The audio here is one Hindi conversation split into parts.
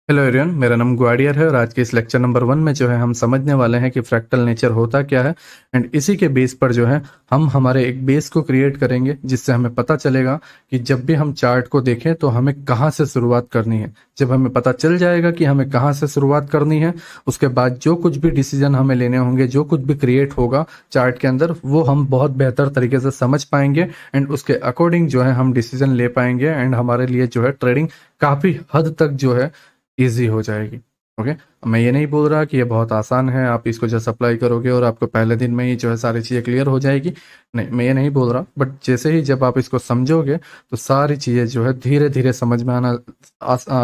हेलो एवरीवन, मेरा नाम ग्वाडियर है और आज के इस लेक्चर नंबर 1 में जो है हम समझने वाले हैं कि फ्रैक्टल नेचर होता क्या है। एंड इसी के बेस पर जो है हम हमारे एक बेस को क्रिएट करेंगे जिससे हमें पता चलेगा कि जब भी हम चार्ट को देखें तो हमें कहाँ से शुरुआत करनी है। जब हमें पता चल जाएगा कि हमें कहाँ से शुरुआत करनी है, उसके बाद जो कुछ भी डिसीजन हमें लेने होंगे, जो कुछ भी क्रिएट होगा चार्ट के अंदर, वो हम बहुत बेहतर तरीके से समझ पाएंगे एंड उसके अकॉर्डिंग जो है हम डिसीजन ले पाएंगे एंड हमारे लिए जो है ट्रेडिंग काफ़ी हद तक जो है ईज़ी हो जाएगी। ओके, मैं ये नहीं बोल रहा कि ये बहुत आसान है, आप इसको जस्ट अप्लाई करोगे और आपको पहले दिन में ही जो है सारी चीज़ें क्लियर हो जाएगी। नहीं, मैं ये नहीं बोल रहा, बट जैसे ही जब आप इसको समझोगे तो सारी चीज़ें जो है धीरे-धीरे समझ में आना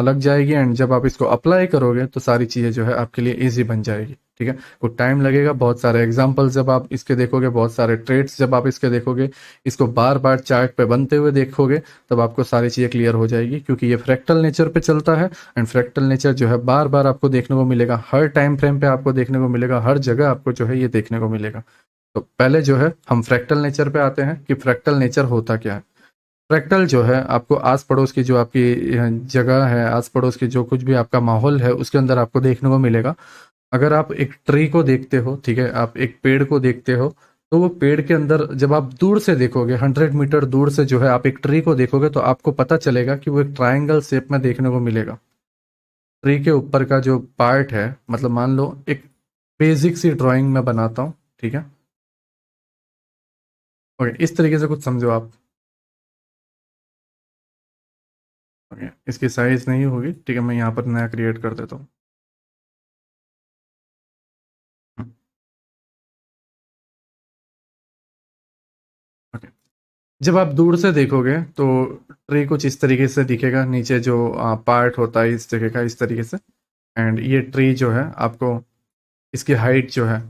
लग जाएगी एंड जब आप इसको अप्लाई करोगे तो सारी चीज़ें जो है आपके लिए ईज़ी बन जाएगी। ठीक है? कुछ टाइम लगेगा, बहुत सारे एग्ज़ाम्पल्स जब आप इसके देखोगे, बहुत सारे ट्रेड्स जब आप इसके देखोगे, इसको बार-बार चार्ट पे बनते हुए देखोगे, तब आपको सारी चीज़ें क्लियर हो जाएगी क्योंकि ये फ्रैक्टल नेचर पे चलता है एंड फ्रैक्टल नेचर जो है बार बार आपको देखने को मिलेगा, हर टाइम फ्रेम पे आपको देखने को मिलेगा, हर जगह आपको जो है ये देखने को मिलेगा। तो पहले जो है हम फ्रैक्टल नेचर पे आते हैं कि फ्रैक्टल नेचर होता क्या है। फ्रैक्टल जो है आपको आस पड़ोस की जो आपकी जगह है, आस पड़ोस की जो कुछ भी आपका माहौल है उसके अंदर आपको देखने को मिलेगा। अगर आप एक ट्री को देखते हो, ठीक है, आप एक पेड़ को देखते हो, तो वो पेड़ के अंदर जब आप दूर से देखोगे, 100 मीटर दूर से जो है आप एक ट्री को देखोगे तो आपको पता चलेगा कि वो एक ट्रायंगल शेप में देखने को मिलेगा। ट्री के ऊपर का जो पार्ट है, मतलब मान लो एक बेसिक सी ड्राइंग में बनाता हूँ, ठीक है। ओके, इस तरीके से कुछ समझो आप। ओके, इसकी साइज नहीं होगी, ठीक है, मैं यहाँ पर नया क्रिएट कर देता हूँ। ओके, जब आप दूर से देखोगे तो ट्री कुछ इस तरीके से दिखेगा, नीचे जो पार्ट होता है इस जगह का इस तरीके से। एंड ये ट्री जो है आपको इसकी हाइट जो है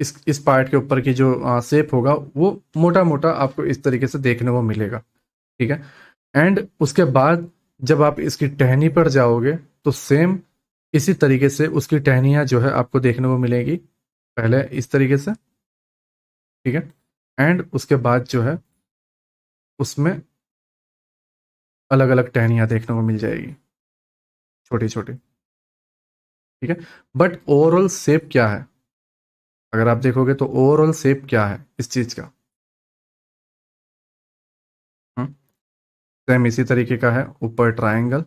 इस पार्ट के ऊपर की जो शेप होगा वो मोटा मोटा आपको इस तरीके से देखने को मिलेगा। ठीक है, एंड उसके बाद जब आप इसकी टहनी पर जाओगे तो सेम इसी तरीके से उसकी टहनियाँ जो है आपको देखने को मिलेगी, पहले इस तरीके से, ठीक है, एंड उसके बाद जो है उसमें अलग अलग टहनियाँ देखने को मिल जाएगी, छोटी छोटी। ठीक है, बट ओवरऑल शेप क्या है, अगर आप देखोगे तो ओवरऑल शेप क्या है इस चीज का। सेम इसी तरीके का है, ऊपर ट्रायंगल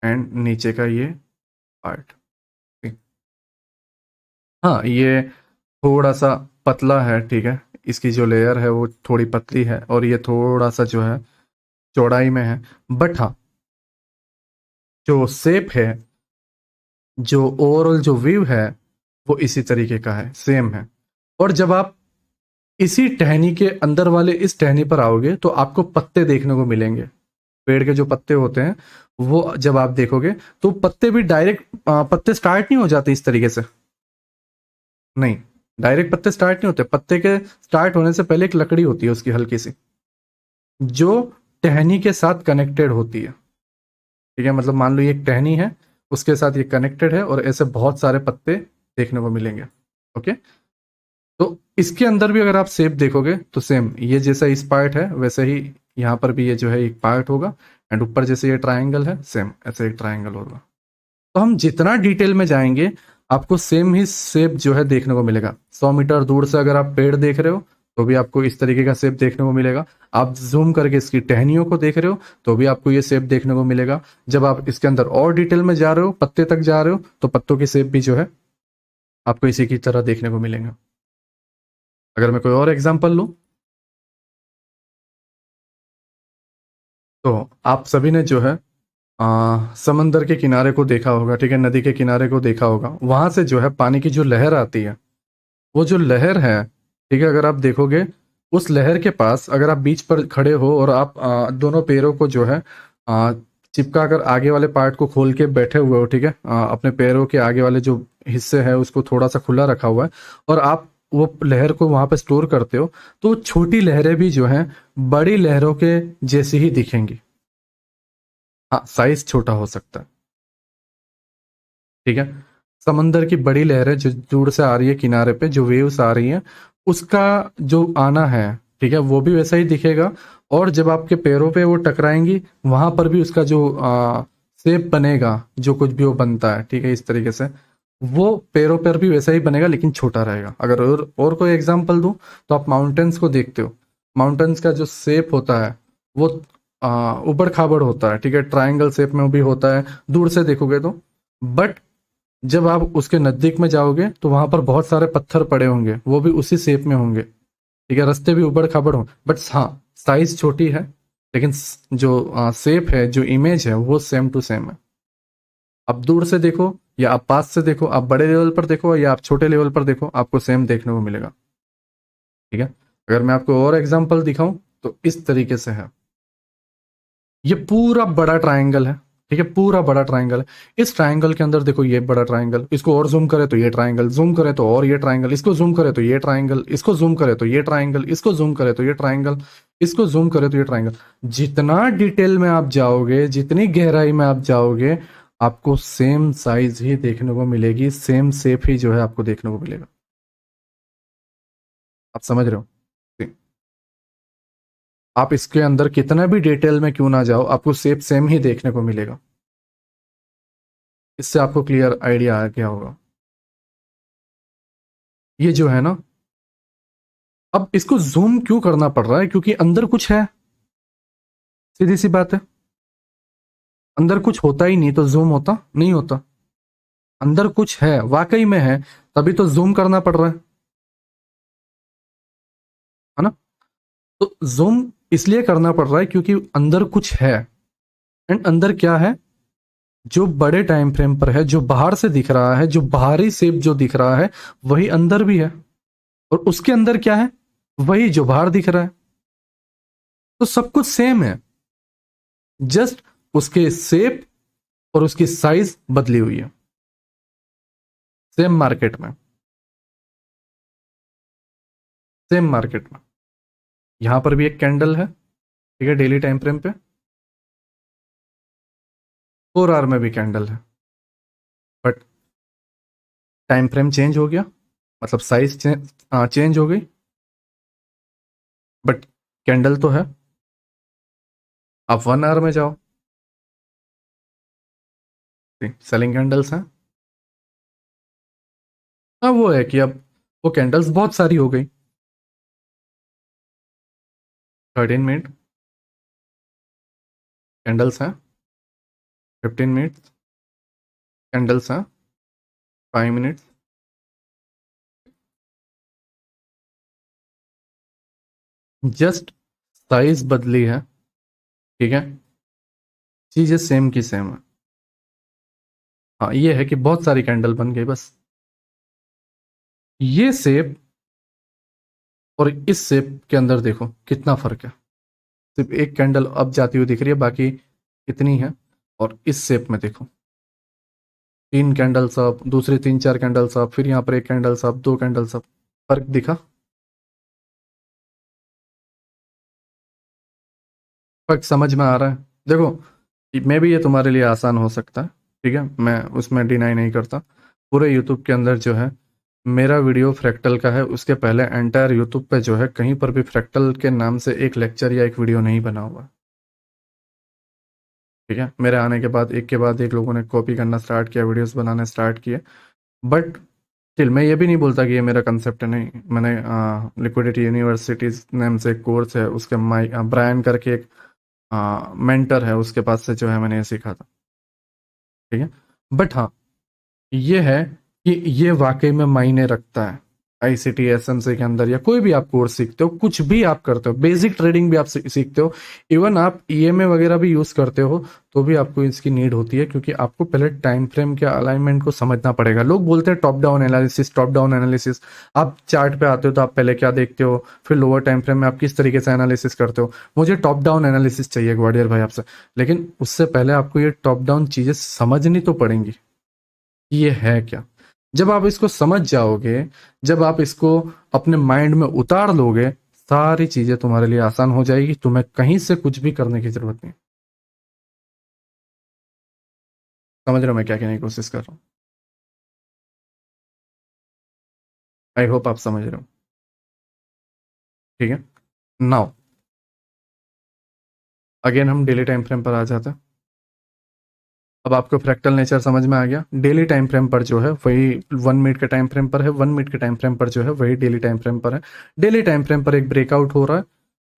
एंड नीचे का ये पार्ट। हाँ, ये थोड़ा सा पतला है, ठीक है, इसकी जो लेयर है वो थोड़ी पतली है और ये थोड़ा सा जो है चौड़ाई में है। बट हाँ, जो शेप है, जो ओवरऑल जो व्यू है, वो इसी तरीके का है, सेम है। और जब आप इसी टहनी के अंदर वाले इस टहनी पर आओगे तो आपको पत्ते देखने को मिलेंगे। पेड़ के जो पत्ते होते हैं वो जब आप देखोगे तो पत्ते भी डायरेक्ट पत्ते स्टार्ट नहीं हो जाते इस तरीके से, नहीं, डायरेक्ट पत्ते स्टार्ट नहीं होते। पत्ते के स्टार्ट होने से पहले एक लकड़ी होती है उसकी हल्की सी, जो टहनी के साथ कनेक्टेड होती है। ठीक है, मतलब मान लो ये एक टहनी है, उसके साथ ये कनेक्टेड है और ऐसे बहुत सारे पत्ते देखने को मिलेंगे। ओके, तो इसके अंदर भी अगर आप शेप देखोगे तो सेम ये जैसा इस पार्ट है वैसे ही यहाँ पर भी ये जो है एक पार्ट होगा एंड ऊपर जैसे ये ट्रायंगल है सेम ऐसे एक ट्रायंगल होगा। तो हम जितना डिटेल में जाएंगे आपको सेम ही शेप जो है देखने को मिलेगा। 100 मीटर दूर से अगर आप पेड़ देख रहे हो तो भी आपको इस तरीके का शेप देखने को मिलेगा। आप जूम करके इसकी टहनियों को देख रहे हो तो भी आपको ये शेप देखने को मिलेगा। जब आप इसके अंदर और डिटेल में जा रहे हो, पत्ते तक जा रहे हो, तो पत्तों की शेप भी जो है आपको इसी की तरह देखने को मिलेंगे। अगर मैं कोई और एग्जांपल लूं तो आप सभी ने जो है समंदर के किनारे को देखा होगा, ठीक है, नदी के किनारे को देखा होगा, वहां से जो है पानी की जो लहर आती है, वो जो लहर है, ठीक है, अगर आप देखोगे उस लहर के पास अगर आप बीच पर खड़े हो और आप दोनों पैरों को जो है आ, चिपका कर आगे वाले पार्ट को खोल के बैठे हुए हो, ठीक है, अपने पैरों के आगे वाले जो हिस्से है उसको थोड़ा सा खुला रखा हुआ है और आप वो लहर को वहां पे स्टोर करते हो, तो छोटी लहरें भी जो हैं बड़ी लहरों के जैसी ही दिखेंगी। हाँ, साइज छोटा हो सकता है, ठीक है। समंदर की बड़ी लहरें जो दूर से आ रही है किनारे पे, जो वेव्स आ रही हैं, उसका जो आना है, ठीक है, वो भी वैसा ही दिखेगा। और जब आपके पैरों पे वो टकराएंगी वहां पर भी उसका जो शेप बनेगा, जो कुछ भी वो बनता है, ठीक है, इस तरीके से वो पैरों पर भी वैसा ही बनेगा लेकिन छोटा रहेगा। अगर और कोई एग्जांपल दूं तो आप माउंटेन्स को देखते हो, माउंटेन्स का जो शेप होता है वो ऊबड़ खाबड़ होता है, ठीक है, ट्रायंगल शेप में भी होता है दूर से देखोगे तो। बट जब आप उसके नजदीक में जाओगे तो वहां पर बहुत सारे पत्थर पड़े होंगे, वो भी उसी शेप में होंगे, ठीक है, रास्ते भी ऊबड़ खाबड़ हों, बट हाँ साइज छोटी है, लेकिन जो शेप है, जो इमेज है, वो सेम टू सेम है। आप दूर से देखो या आप पास से देखो, आप बड़े लेवल पर देखो या आप छोटे लेवल पर देखो, आपको सेम देखने को मिलेगा, ठीक है। अगर मैं आपको और एग्जांपल दिखाऊं तो इस तरीके से है, ये पूरा बड़ा ट्रायंगल है, ठीक है, पूरा बड़ा ट्रायंगल है। इस ट्रायंगल के अंदर देखो ये बड़ा ट्रायंगल, इसको और जूम करे तो ये ट्रायंगल, जूम करे तो और ये ट्रायंगल, इसको जूम करे तो ये ट्रायंगल, इसको जूम करे तो ये ट्रायंगल, इसको जूम करे तो ये ट्रायंगल, इसको जूम करे तो ये ट्रायंगल। जितना डिटेल में आप जाओगे, जितनी गहराई में आप जाओगे, आपको सेम साइज ही देखने को मिलेगी, सेम शेप ही जो है आपको देखने को मिलेगा। आप समझ रहे हो? आप इसके अंदर कितना भी डिटेल में क्यों ना जाओ, आपको शेप सेम ही देखने को मिलेगा। इससे आपको क्लियर आइडिया आ गया होगा। ये जो है ना, अब इसको जूम क्यों करना पड़ रहा है, क्योंकि अंदर कुछ है, सीधी सी बात है। अंदर कुछ होता ही नहीं तो जूम होता नहीं होता, अंदर कुछ है, वाकई में है, तभी तो जूम करना पड़ रहा है ना। तो जूम इसलिए करना पड़ रहा है क्योंकि अंदर कुछ है। एंड अंदर क्या है, जो बड़े टाइम फ्रेम पर है, जो बाहर से दिख रहा है, जो बाहरी शेप जो दिख रहा है, वही अंदर भी है। और उसके अंदर क्या है, वही जो बाहर दिख रहा है। तो सब कुछ सेम है, जस्ट उसके शेप और उसकी साइज बदली हुई है, सेम मार्केट में, सेम मार्केट में। यहां पर भी एक कैंडल है, ठीक है, डेली टाइम फ्रेम पे, 4 आवर में भी कैंडल है, बट टाइम फ्रेम चेंज हो गया, मतलब साइज चेंज हो गई, बट कैंडल तो है। आप 1 आवर में जाओ, सेलिंग कैंडल्स हैं। अब वो है कि अब वो कैंडल्स बहुत सारी हो गई, 13 मिनट कैंडल्स हैं, 15 मिनट कैंडल्स हैं, 5 मिनट। जस्ट साइज बदली है, ठीक है, चीजें सेम की सेम है। हाँ ये है कि बहुत सारी कैंडल बन गई बस। ये शेप और इस शेप के अंदर देखो कितना फर्क है, सिर्फ एक कैंडल अब जाती हुई दिख रही है, बाकी इतनी है। और इस शेप में देखो, 3 कैंडल्स अप, दूसरी 3 4 कैंडल्स अप, फिर यहाँ पर एक कैंडल्स अप, 2 कैंडल्स अप, फर्क दिखा? फर्क समझ में आ रहा है? देखो मे भी ये तुम्हारे लिए आसान हो सकता है, ठीक है, मैं उसमें डिनाई नहीं करता। पूरे यूट्यूब के अंदर जो है मेरा वीडियो फ्रैक्टल का है, उसके पहले एंटायर यूट्यूब पे जो है कहीं पर भी फ्रैक्टल के नाम से एक लेक्चर या एक वीडियो नहीं बना हुआ, ठीक है। मेरे आने के बाद एक के बाद एक लोगों ने कॉपी करना स्टार्ट किया, वीडियोस बनाने स्टार्ट किए, बट स्टिल मैं ये भी नहीं बोलता कि ये मेरा कंसेप्ट है, नहीं। मैंने लिक्विडिटी यूनिवर्सिटीज नाम से एक कोर्स है, उसके माई ब्रायन करके एक मेंटर है, उसके पास से जो है मैंने ये सीखा था, ठीक है। बट हाँ ये है कि ये वाकई में मायने रखता है। आईसीटी एसएमसी के अंदर या कोई भी आप कोर्स सीखते हो, कुछ भी आप करते हो, बेसिक ट्रेडिंग भी आप सीखते हो, इवन आप ईएमए वगैरह भी यूज करते हो, तो भी आपको इसकी नीड होती है, क्योंकि आपको पहले टाइम फ्रेम के अलाइनमेंट को समझना पड़ेगा। लोग बोलते हैं top down analysis, top down analysis. आप चार्ट पे आते हो तो आप पहले क्या देखते हो, फिर लोअर टाइम फ्रेम में आप किस तरीके से एनालिसिस करते हो। मुझे टॉप डाउन एनालिसिस चाहिए ग्वाडियर भाई आपसे, लेकिन उससे पहले आपको ये टॉप डाउन चीजें समझनी तो पड़ेंगी, ये है क्या। जब आप इसको समझ जाओगे, जब आप इसको अपने माइंड में उतार लोगे, सारी चीजें तुम्हारे लिए आसान हो जाएगी, तुम्हें कहीं से कुछ भी करने की जरूरत नहीं। समझ रहे हो मैं क्या कहने की कोशिश कर रहा हूँ? आई होप आप समझ रहे हो, ठीक है। नाउ अगेन हम डेली टाइम फ्रेम पर आ जाते हैं। अब आपको फ्रैक्टल नेचर समझ में आ गया। डेली टाइम फ्रेम पर जो है वही 1 मिनट के टाइम फ्रेम पर है, 1 मिनट के टाइम फ्रेम पर जो है वही डेली टाइम फ्रेम पर है। डेली टाइम फ्रेम पर एक ब्रेकआउट हो रहा है,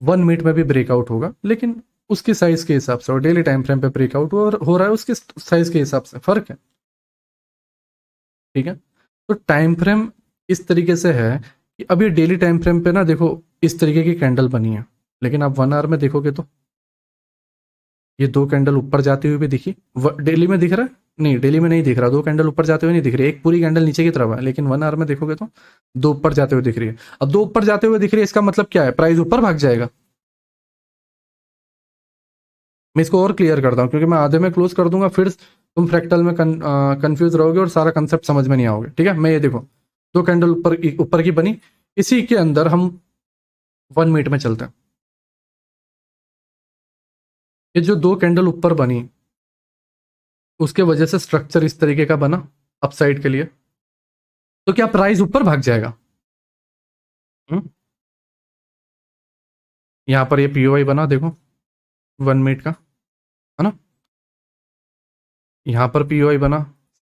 1 मिनट में भी ब्रेकआउट होगा, लेकिन उसकी साइज के हिसाब से, और डेली टाइम फ्रेम पे ब्रेकआउट हो रहा है उसके साइज के हिसाब से, फर्क है। ठीक है, तो टाइम फ्रेम इस तरीके से है कि अब ये डेली टाइम फ्रेम पे ना देखो इस तरीके की कैंडल बनी है, लेकिन आप 1 आवर में देखोगे तो ये 2 कैंडल ऊपर जाती हुई भी दिखी। डेली में दिख रहा है? नहीं, डेली में नहीं दिख रहा, 2 कैंडल ऊपर जाते हुए नहीं दिख रही, एक पूरी कैंडल नीचे की तरफ है, लेकिन 1 आवर में देखोगे तो 2 ऊपर जाते हुए दिख रही है। अब 2 ऊपर जाते हुए दिख रही है, इसका मतलब क्या है? प्राइस ऊपर भाग जाएगा। मैं इसको और क्लियर करता हूँ, क्योंकि मैं आधे में क्लोज कर दूंगा, फिर तुम फ्रैक्टल में कंफ्यूज रहोगे और सारा कंसेप्ट समझ में नहीं आओगे। ठीक है, मैं ये देखो 2 कैंडल ऊपर ऊपर की बनी, इसी के अंदर हम 1 मिनट में चलते हैं। ये जो 2 कैंडल ऊपर बनी, उसके वजह से स्ट्रक्चर इस तरीके का बना अपसाइड के लिए, तो क्या प्राइस ऊपर भाग जाएगा? हम्म? यहाँ पर ये पीओआई बना देखो, 1 मिनट का, है ना? यहाँ पर पीओआई बना,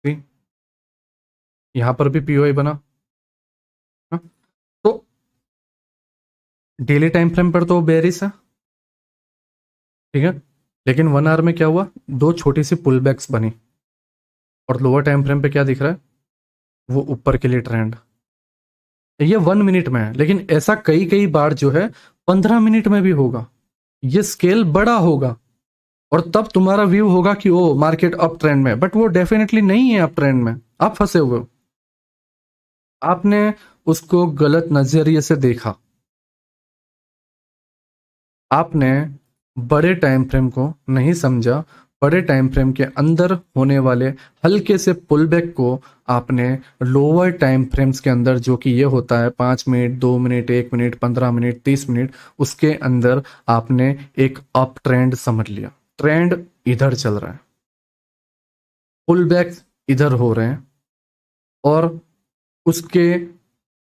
see? यहाँ पर भी पीओआई बना, है ना? तो डेली टाइम फ्रेम पर तो बेरिस है, ठीक है, लेकिन 1 आवर में क्या हुआ? दो छोटी सी पुल बैक्स बनी, और लोअर टाइम फ्रेम पे क्या दिख रहा है? वो ऊपर के लिए ट्रेंड। ये 1 मिनट में है, लेकिन ऐसा कई कई बार जो है 15 मिनट में भी होगा। ये स्केल बड़ा होगा, और तब तुम्हारा व्यू होगा कि ओ मार्केट अप ट्रेंड में, बट वो डेफिनेटली नहीं है अप ट्रेंड में, आप फंसे हुए हो। आपने उसको गलत नजरिए से देखा, आपने बड़े टाइम फ्रेम को नहीं समझा, बड़े टाइम फ्रेम के अंदर होने वाले हल्के से पुल बैक को आपने लोअर टाइम फ्रेम्स के अंदर, जो कि ये होता है 5 minute, 2 minute, 1 minute, 15 minute, 30 minute, उसके अंदर आपने एक अप ट्रेंड समझ लिया। ट्रेंड इधर चल रहा है, पुल बैक इधर हो रहे हैं, और उसके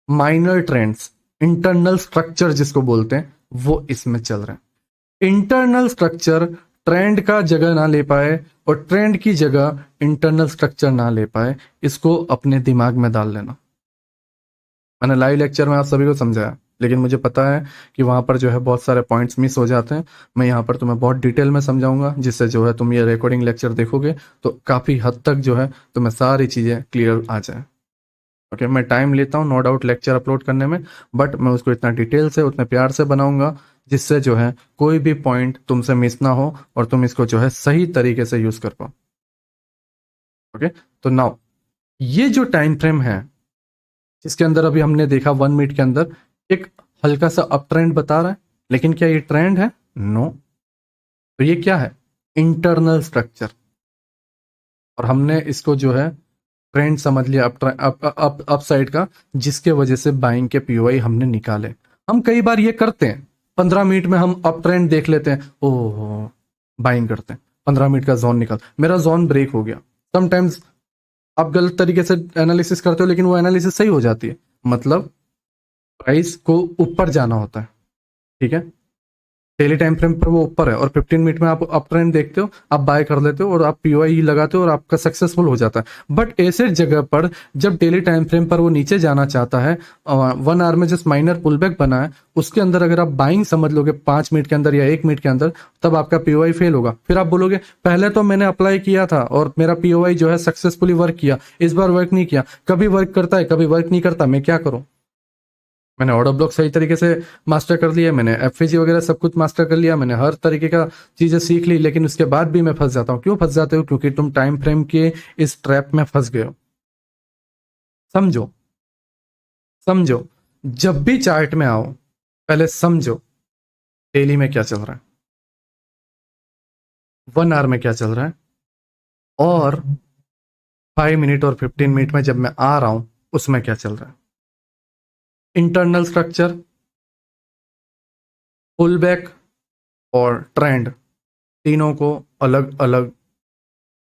माइनर ट्रेंड्स, इंटरनल स्ट्रक्चर जिसको बोलते हैं, वो इसमें चल रहे हैं। इंटरनल स्ट्रक्चर ट्रेंड का जगह ना ले पाए, और ट्रेंड की जगह इंटरनल स्ट्रक्चर ना ले पाए, इसको अपने दिमाग में डाल लेना। मैंने लाइव लेक्चर में आप सभी को समझाया, लेकिन मुझे पता है कि वहां पर जो है बहुत सारे पॉइंट्स मिस हो जाते हैं। मैं यहाँ पर तुम्हें बहुत डिटेल में समझाऊंगा, जिससे जो है तुम ये रिकॉर्डिंग लेक्चर देखोगे तो काफी हद तक जो है तुम्हें सारी चीजें क्लियर आ जाए। ओके, मैं टाइम लेता हूँ नो डाउट लेक्चर अपलोड करने में, बट मैं उसको इतना डिटेल से, उतने प्यार से बनाऊंगा, जिससे जो है कोई भी पॉइंट तुमसे मिस ना हो, और तुम इसको जो है सही तरीके से यूज कर पाओ। ओके, तो नाउ ये जो टाइम फ्रेम है, जिसके अंदर अभी हमने देखा 1 मिनट के अंदर एक हल्का सा अप ट्रेंड बता रहा है, लेकिन क्या ये ट्रेंड है? नो। तो ये क्या है? Internal structure. और हमने इसको जो है ट्रेंड समझ लिया अप साइड का, जिसके वजह से बाइंग के पीओआई हमने निकाले। हम कई बार ये करते हैं, 15 मिनट में हम अप ट्रेंड देख लेते हैं, ओह बाइंग करते हैं, 15 मिनट का जोन निकल, मेरा जोन ब्रेक हो गया। समटाइम्स आप गलत तरीके से एनालिसिस करते हो, लेकिन वो एनालिसिस सही हो जाती है, मतलब प्राइस को ऊपर जाना होता है। ठीक है, डेली टाइम फ्रेम पर वो ऊपर है, और 15 मिनट में आप अप ट्रेंड देखते हो, आप बाय कर लेते हो, और आप पीओआई लगाते हो, और आपका सक्सेसफुल हो जाता है। बट ऐसे जगह पर जब डेली टाइम फ्रेम पर वो नीचे जाना चाहता है, 1 आवर में जिस माइनर पुल बैक बना है, उसके अंदर अगर आप बाइंग समझ लोगे 5 मिनट के अंदर या 1 मिनट के अंदर, तब आपका पीओआई फेल होगा। फिर आप बोलोगे पहले तो मैंने अप्लाई किया था और मेरा पीओआई जो है सक्सेसफुली वर्क किया, इस बार वर्क नहीं किया। कभी वर्क करता है, कभी वर्क नहीं करता, मैं क्या करूं? मैंने ऑर्डर ब्लॉक सही तरीके से मास्टर कर लिया, मैंने एफवीजी वगैरह सब कुछ मास्टर कर लिया, मैंने हर तरीके का चीजें सीख ली, लेकिन उसके बाद भी मैं फंस जाता हूँ। क्यों फंस जाते हो? क्योंकि तुम टाइम फ्रेम के इस ट्रैप में फंस गए हो। समझो, समझो, जब भी चार्ट में आओ पहले समझो डेली में क्या चल रहा है, 1 आवर में क्या चल रहा है, और 5 मिनट और 15 मिनट में जब मैं आ रहा हूं उसमें क्या चल रहा है। इंटरनल स्ट्रक्चर, पुल बैक और ट्रेंड, तीनों को अलग अलग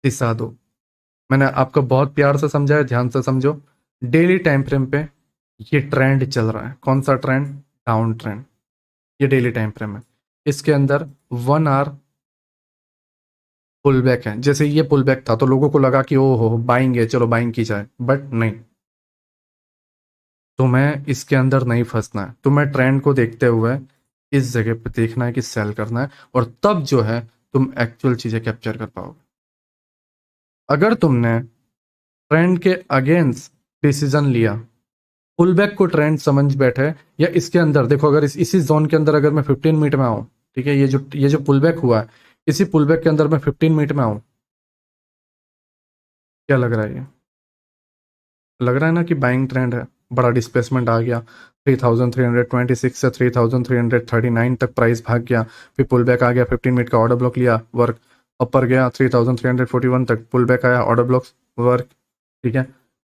दिशा दो। मैंने आपको बहुत प्यार से समझाया, ध्यान से समझो। डेली टाइम फ्रेम पे ये ट्रेंड चल रहा है, कौन सा ट्रेंड? Down trend. ये डेली टाइम फ्रेम है, इसके अंदर 1 आवर पुल बैक है, जैसे ये पुल बैक था तो लोगों को लगा कि ओ हो बाइंग है, चलो बाइंग की जाए, बट नहीं। तुम्हें इसके अंदर नहीं फंसना है, तुम्हें ट्रेंड को देखते हुए इस जगह पे देखना है कि सेल करना है, और तब जो है तुम एक्चुअल चीजें कैप्चर कर पाओगे। अगर तुमने ट्रेंड के अगेंस्ट डिसीजन लिया, पुल बैक को ट्रेंड समझ बैठे, या इसके अंदर देखो, अगर इसी जोन के अंदर अगर मैं 15 मिनट में आऊं, ठीक है, ये जो पुल बैक हुआ है, इसी पुल बैक के अंदर मैं 15 मिनट में आऊं, क्या लग रहा है? ये लग रहा है ना कि बाइंग ट्रेंड है, बड़ा डिस्प्लेसमेंट आ गया, 3326 से 3339 तक प्राइस भाग गया, फिर पुल बैक आ गया, 15 मिनट का ऑर्डर ब्लॉक लिया, वर्क ऊपर गया 3341 तक, पुल बैक आया, ऑर्डर ब्लॉक, वर्क, ठीक है,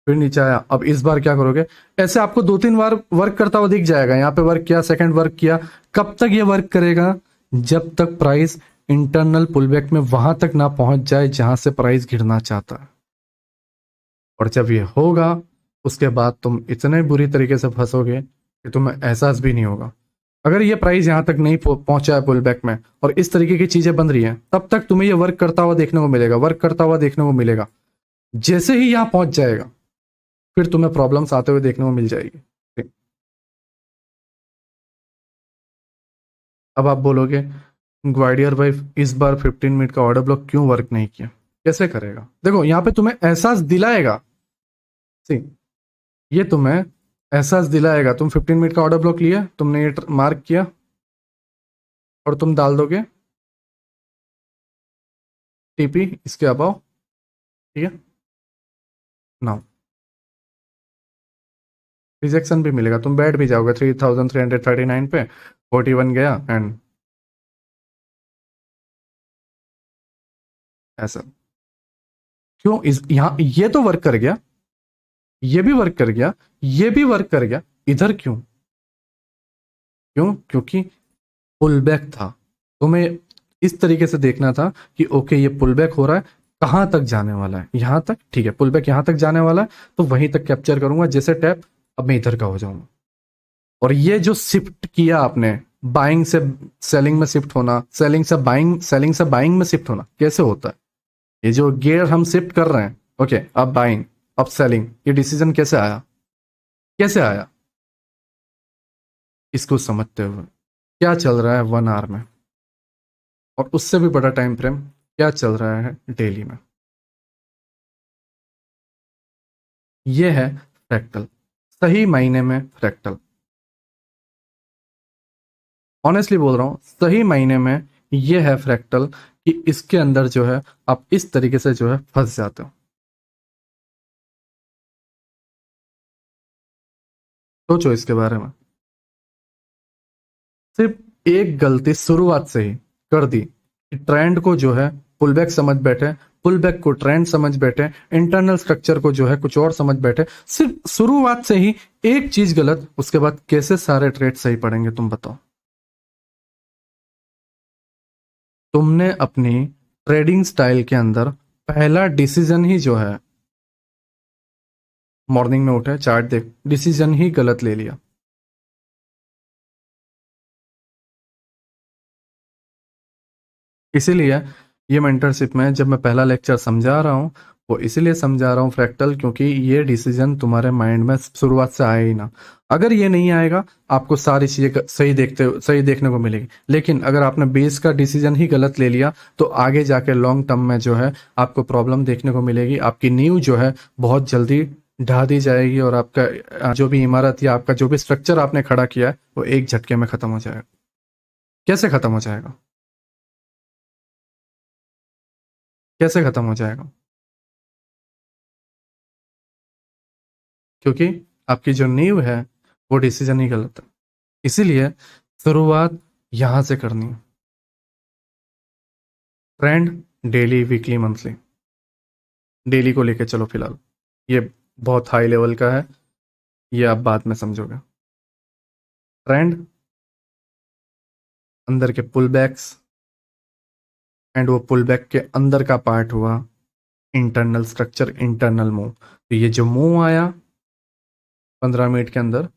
फिर नीचे आया। अब इस बार क्या करोगे? ऐसे आपको 2-3 बार वर्क करता हुआ दिख जाएगा, यहाँ पे वर्क किया, सेकंड वर्क किया। कब तक ये वर्क करेगा? जब तक प्राइस इंटरनल पुलबैक में वहां तक ना पहुंच जाए जहां से प्राइस गिरना चाहता है। और जब ये होगा, उसके बाद तुम इतने बुरी तरीके से फंसोगे कि तुम्हें एहसास भी नहीं होगा। अगर ये प्राइस यहां तक नहीं पहुंचा है पुल बैक में, और इस तरीके की चीजें बन रही हैं, तब तक तुम्हें ये वर्क करता हुआ देखने को मिलेगा, वर्क करता हुआ देखने को मिलेगा। जैसे ही यहां पहुंच जाएगा, फिर तुम्हें प्रॉब्लम्स आते हुए देखने को मिल जाएगी। ठीक। अब आप बोलोगे, ग्वाडियर भाई इस बार 15 मिनट का ऑर्डर ब्लॉक क्यों वर्क नहीं किया? कैसे करेगा? देखो, यहां पे तुम्हें एहसास दिलाएगा। सी, ये तुम्हें एहसास दिलाएगा। तुम 15 मिनट का ऑर्डर ब्लॉक लिया, तुमने ये मार्क किया, और तुम डाल दोगे टीपी इसके अबाव, ठीक है ना, रिजेक्शन भी मिलेगा, तुम बैठ भी जाओगे 3339 पे, 41 गया, एंड ऐसा क्यों? इस यहाँ ये तो वर्क कर गया, ये भी वर्क कर गया, ये भी वर्क कर गया, इधर क्यों? क्यों? क्योंकि पुल बैक था। तुम्हें इस तरीके से देखना था कि ओके, ये पुल बैक हो रहा है, कहां तक जाने वाला है? यहां तक, ठीक है, पुल बैक यहां तक जाने वाला है, तो वहीं तक कैप्चर करूंगा, जैसे टैप, अब मैं इधर का हो जाऊंगा। और ये जो शिफ्ट किया आपने, बाइंग से सेलिंग में शिफ्ट होना, सेलिंग से बाइंग में शिफ्ट होना, कैसे होता है? ये जो गियर हम शिफ्ट कर रहे हैं, ओके, अब बाइंग, अब सेलिंग, ये डिसीजन कैसे आया? कैसे आया? इसको समझते हुए क्या चल रहा है 1 आवर में, और उससे भी बड़ा टाइम फ्रेम क्या चल रहा है डेली में। ये है फ्रैक्टल, सही मायने में फ्रैक्टल। ऑनेस्टली बोल रहा हूं, सही मायने में ये है फ्रैक्टल, कि इसके अंदर जो है आप इस तरीके से जो है फंस जाते हो। सोचो इसके बारे में। सिर्फ एक गलती शुरुआत से ही कर दी कि ट्रेंड को जो है पुलबैक समझ बैठे, पुलबैक को ट्रेंड समझ बैठे, इंटरनल स्ट्रक्चर को जो है कुछ और समझ बैठे। सिर्फ शुरुआत से ही एक चीज गलत, उसके बाद कैसे सारे ट्रेड सही पड़ेंगे तुम बताओ? तुमने अपनी ट्रेडिंग स्टाइल के अंदर पहला डिसीजन ही जो है, मॉर्निंग में उठे चार्ट देख, डिसीजन ही गलत ले लिया। इसीलिए ये मेंटरशिप में जब मैं पहला लेक्चर समझा रहा हूँ, वो इसीलिए समझा रहा हूँ फ्रैक्टल, क्योंकि ये डिसीजन तुम्हारे माइंड में शुरुआत से आया ही ना। अगर ये नहीं आएगा, आपको सारी चीजें सही देखने को मिलेगी। लेकिन अगर आपने बेस का डिसीजन ही गलत ले लिया, तो आगे जाके लॉन्ग टर्म में जो है आपको प्रॉब्लम देखने को मिलेगी। आपकी नींव जो है बहुत जल्दी ढा दी जाएगी, और आपका जो भी इमारत या आपका जो भी स्ट्रक्चर आपने खड़ा किया है, वो एक झटके में खत्म हो जाएगा। कैसे खत्म हो जाएगा? कैसे खत्म हो जाएगा? क्योंकि आपकी जो नींव है वो डिसीजन ही गलत है। इसीलिए शुरुआत यहां से करनी है। Trend daily, weekly, monthly, daily को लेके चलो फिलहाल, ये बहुत हाई लेवल का है, ये आप बाद में समझोगे। ट्रेंड, अंदर के पुल बैक्स, एंड वो पुल बैक के अंदर का पार्ट हुआ इंटरनल स्ट्रक्चर, इंटरनल मूव। तो ये जो मूव आया 15 मिनट के अंदर,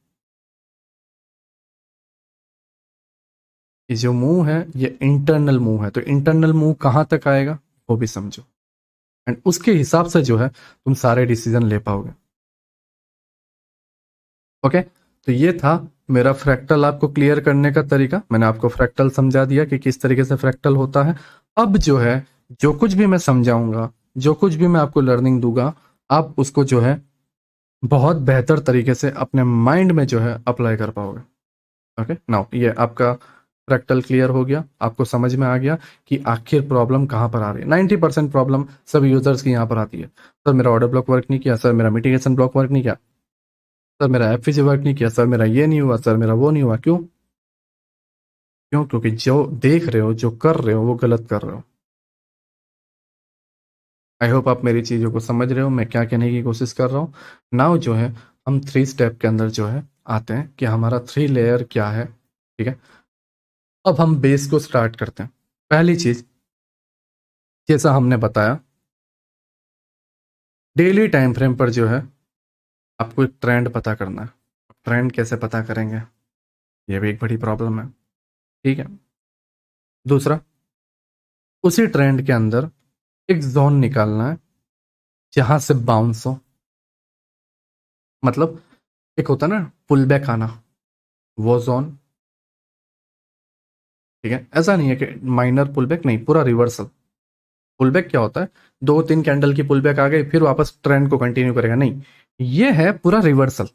ये जो मूव है ये इंटरनल मूव है। तो इंटरनल मूव कहां तक आएगा? वो भी समझो, एंड उसके हिसाब से जो है तुम सारे डिसीजन ले पाओगे। ओके, तो ये था मेरा फ्रैक्टल आपको क्लियर करने का तरीका। मैंने आपको फ्रैक्टल समझा दिया कि किस तरीके से फ्रैक्टल होता है। अब जो है जो कुछ भी मैं समझाऊंगा, जो कुछ भी मैं आपको लर्निंग दूंगा, आप उसको जो है बहुत बेहतर तरीके से अपने माइंड में जो है अप्लाई कर पाओगे। ओके, नाउ ये आपका फ्रैक्टल क्लियर हो गया, आपको समझ में आ गया कि आखिर प्रॉब्लम कहाँ पर आ रही है। 90% प्रॉब्लम सब यूजर्स की यहाँ पर आती है। सर मेरा ऑर्डर ब्लॉक वर्क नहीं किया, सर मेरा मिटिगेशन ब्लॉक वर्क नहीं किया, सर मेरा एफपीजी वर्क नहीं किया, सर मेरा ये नहीं हुआ, सर मेरा वो नहीं हुआ। क्यों? क्यों? क्योंकि जो देख रहे हो, जो कर रहे हो, वो गलत कर रहे हो। आई होप आप मेरी चीज़ों को समझ रहे हो, मैं क्या कहने की कोशिश कर रहा हूँ। नाउ जो है हम 3 स्टेप के अंदर जो है आते हैं कि हमारा 3 लेयर क्या है। ठीक है, अब हम बेस को स्टार्ट करते हैं। पहली चीज, जैसा हमने बताया, डेली टाइम फ्रेम पर जो है आपको एक ट्रेंड पता करना है। ट्रेंड कैसे पता करेंगे, ये भी एक बड़ी प्रॉब्लम है। ठीक है, दूसरा, उसी ट्रेंड के अंदर एक जोन निकालना है जहां से बाउंस हो। मतलब एक होता है ना पुल बैक आना, वो जोन। ठीक है, ऐसा नहीं है कि माइनर पुल बैक, नहीं, पूरा रिवर्सल। पुल बैक क्या होता है, 2-3 कैंडल की पुल बैक आ गई, फिर वापस ट्रेंड को कंटिन्यू करेगा, नहीं, ये है पूरा रिवर्सल।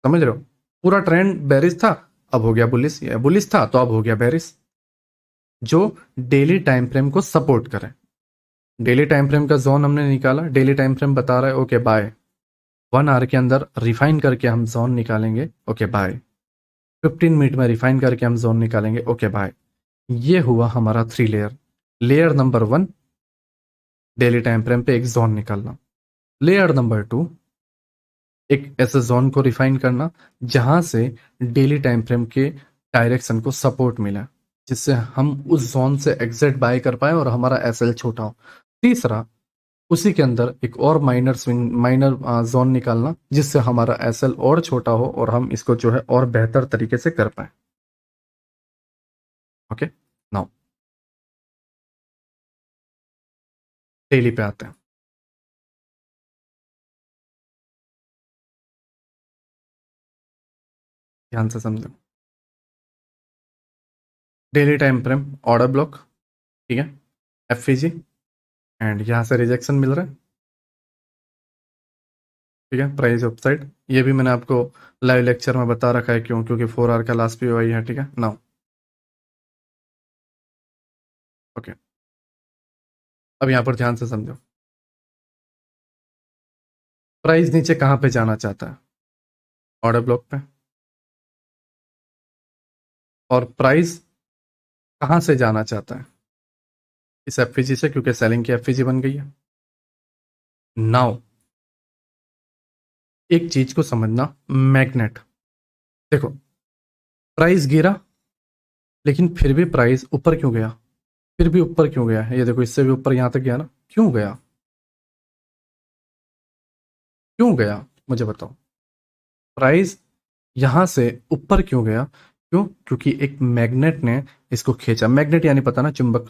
समझ रहे हो? पूरा ट्रेंड बेरिश था, अब हो गया बुलिश, या बुलिश था तो अब हो गया बेरिश। जो डेली टाइम फ्रेम को सपोर्ट करे। डेली टाइम फ्रेम का जोन हमने निकाला, डेली टाइम फ्रेम बता रहा है ओके बाय, 1 आवर के अंदर रिफाइन करके हम जोन निकालेंगे, ओके बाय, 15 मिनट में रिफाइन करके हम जोन निकालेंगे, ओके बाय। ये हुआ हमारा 3 layer. Layer number 1, daily time frame पे एक जोन निकालना। लेयर नंबर 2, एक ऐसे जोन को रिफाइन करना जहां से डेली टाइम फ्रेम के डायरेक्शन को सपोर्ट मिला, जिससे हम उस जोन से एग्जिट बाय कर पाए और हमारा एसएल छोटा हो। तीसरा, उसी के अंदर एक और माइनर स्विंग, माइनर जोन निकालना जिससे हमारा एसएल और छोटा हो और हम इसको जो है और बेहतर तरीके से कर पाए। ओके, नाउ डेली पे आते हैं, ध्यान से समझो। Daily time frame order block, ठीक है, एफवीजी, एंड यहां से रिजेक्शन मिल रहा है। ठीक है, प्राइस अपसाइड, ये भी मैंने आपको लाइव लेक्चर में बता रखा है। क्यों? क्योंकि 4 आवर का लास्ट पीओ है। ठीक है, नाउ ओके, अब यहां पर ध्यान से समझो। प्राइस नीचे कहां पे जाना चाहता है? ऑर्डर ब्लॉक पे। और प्राइस कहां से जाना चाहता है? इस एफवीजी से, क्योंकि सेलिंग की एफवीजी बन गई है। नाउ एक चीज को समझना, मैग्नेट, देखो, प्राइस गिरा लेकिन फिर भी प्राइस ऊपर क्यों गया? फिर भी ऊपर क्यों गया? ये देखो, इससे भी ऊपर यहां तक गया ना, क्यों गया? क्यों गया? मुझे बताओ, प्राइस यहां से ऊपर क्यों गया? क्यों? क्योंकि एक मैग्नेट ने इसको खींचा। मैग्नेट यानी पता ना, चुंबक,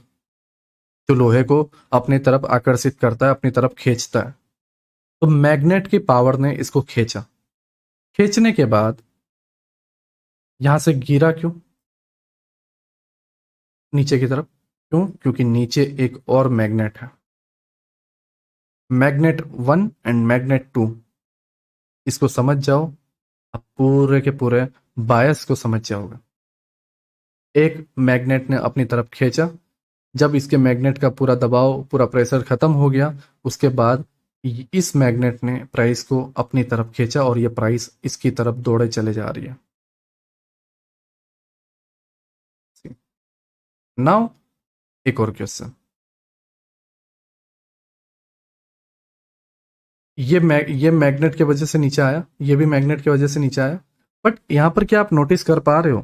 जो लोहे को अपनी तरफ आकर्षित करता है, अपनी तरफ खींचता है। तो मैग्नेट की पावर ने इसको खींचा। खींचने के बाद यहां से गिरा क्यों नीचे की तरफ? क्यों? क्योंकि नीचे एक और मैग्नेट है, मैग्नेट 1 एंड मैग्नेट 2। इसको समझ जाओ, आप पूरे के पूरे बायस को समझ जाओगे। एक मैग्नेट ने अपनी तरफ खींचा, जब इसके मैग्नेट का पूरा दबाव, पूरा प्रेशर खत्म हो गया, उसके बाद इस मैग्नेट ने प्राइस को अपनी तरफ खींचा और ये प्राइस इसकी तरफ दौड़े चले जा रही है। नाउ एक और क्वेश्चन, ये मैग्नेट की वजह से नीचे आया, ये भी मैग्नेट की वजह से नीचे आया, बट यहां पर क्या आप नोटिस कर पा रहे हो,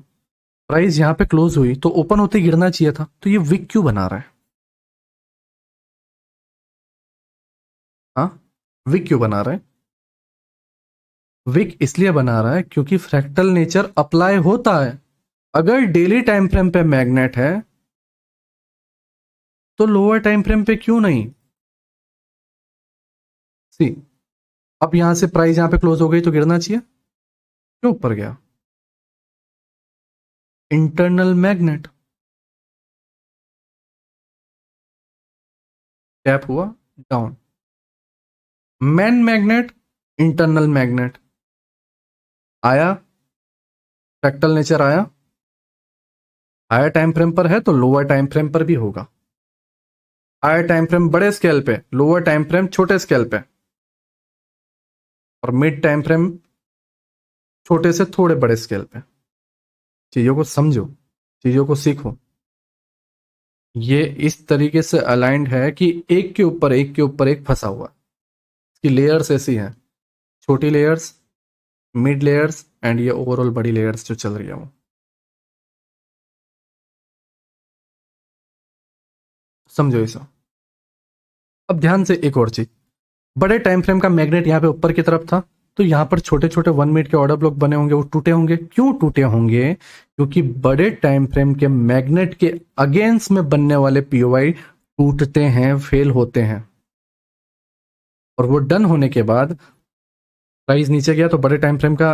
प्राइस यहां पे क्लोज हुई तो ओपन होते गिरना चाहिए था, तो ये विक क्यों बना रहा है? हाँ, विक क्यों बना रहा है? विक इसलिए बना रहा है क्योंकि फ्रैक्टल नेचर अप्लाई होता है। अगर डेली टाइम फ्रेम पे मैग्नेट है तो लोअर टाइम फ्रेम पे क्यों नहीं? सी, अब यहां से प्राइस यहां पे क्लोज हो गई तो गिरना चाहिए, क्यों ऊपर गया? इंटरनल मैग्नेट टैप हुआ, down. Main magnet, internal magnet आया, फ्रैक्टल नेचर आया, हायर टाइम फ्रेम पर है तो लोअर टाइम फ्रेम पर भी होगा। हायर टाइम फ्रेम बड़े स्केल पे, लोअर टाइम फ्रेम छोटे स्केल पे, और मिड टाइम फ्रेम छोटे से थोड़े बड़े स्केल पे। चीजों को समझो, चीजों को सीखो। ये इस तरीके से अलाइंड है कि एक के ऊपर एक के ऊपर एक फंसा हुआ है। इसकी लेयर्स ऐसी हैं, छोटी लेयर्स, मिड लेयर्स एंड ये ओवरऑल बड़ी लेयर्स जो चल रही है वो। समझो इसे। अब ध्यान से एक और चीज, बड़े टाइम फ्रेम का मैग्नेट यहाँ पे ऊपर की तरफ था, तो यहां पर छोटे छोटे 1 मिनट के ऑर्डर ब्लॉक बने होंगे, वो टूटे होंगे। क्यों टूटे होंगे? क्योंकि बड़े टाइम फ्रेम के मैग्नेट के अगेंस्ट में बनने वाले पीओआई टूटते हैं, फेल होते हैं, और वो डन होने के बाद प्राइस नीचे गया तो बड़े टाइम फ्रेम का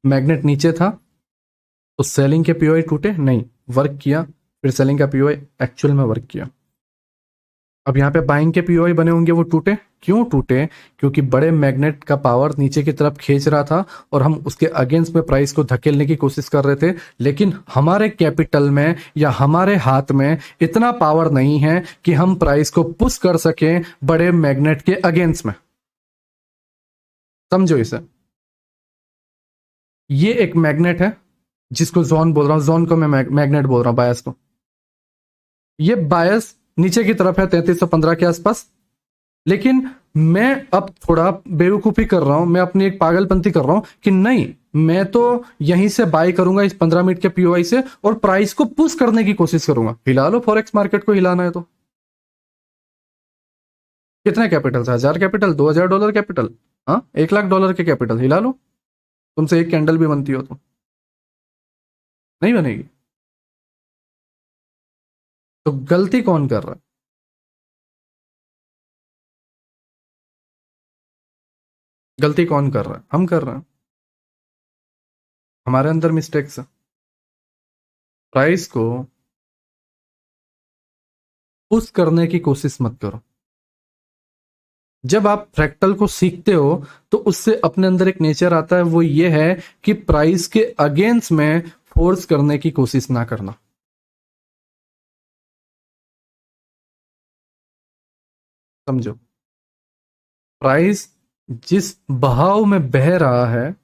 मैग्नेट नीचे था, तो सेलिंग के पीओआई टूटे नहीं, वर्क किया, फिर सेलिंग का पीओआई एक्चुअल में वर्क किया। अब यहाँ पे बाइंग के पीओआई बने होंगे, वो टूटे। क्यों टूटे? क्योंकि बड़े मैग्नेट का पावर नीचे की तरफ खींच रहा था और हम उसके अगेंस्ट में प्राइस को धकेलने की कोशिश कर रहे थे, लेकिन हमारे कैपिटल में या हमारे हाथ में इतना पावर नहीं है कि हम प्राइस को पुश कर सकें बड़े मैग्नेट के अगेंस्ट में। समझो इसे। ये एक मैग्नेट है जिसको जोन बोल रहा हूं, जोन को मैं मैग्नेट बोल रहा हूं, बायस को। ये बायस नीचे की तरफ है 3315 के आसपास, लेकिन मैं अब थोड़ा बेवकूफी कर रहा हूं, मैं अपनी एक पागलपंती कर रहा हूं कि नहीं, मैं तो यहीं से बाय करूंगा इस 15 मिनट के पीओआई से और प्राइस को पुश करने की कोशिश करूंगा। हिला लो, फॉरेक्स मार्केट को हिलाना है तो। कितने कैपिटल से? 1000 कैपिटल, $2000 कैपिटल, हाँ, $1,00,000 के कैपिटल, हिला लो। तुमसे एक कैंडल भी बनती हो तो नहीं बनेगी। तो गलती कौन कर रहा है? गलती कौन कर रहा है? हम कर रहे हैं। हमारे अंदर मिस्टेक्स है। प्राइस को पुश करने की कोशिश मत करो। जब आप फ्रैक्टल को सीखते हो तो उससे अपने अंदर एक नेचर आता है, वो ये है कि प्राइस के अगेंस्ट में फोर्स करने की कोशिश ना करना। समझो, प्राइस जिस बहाव में बह रहा है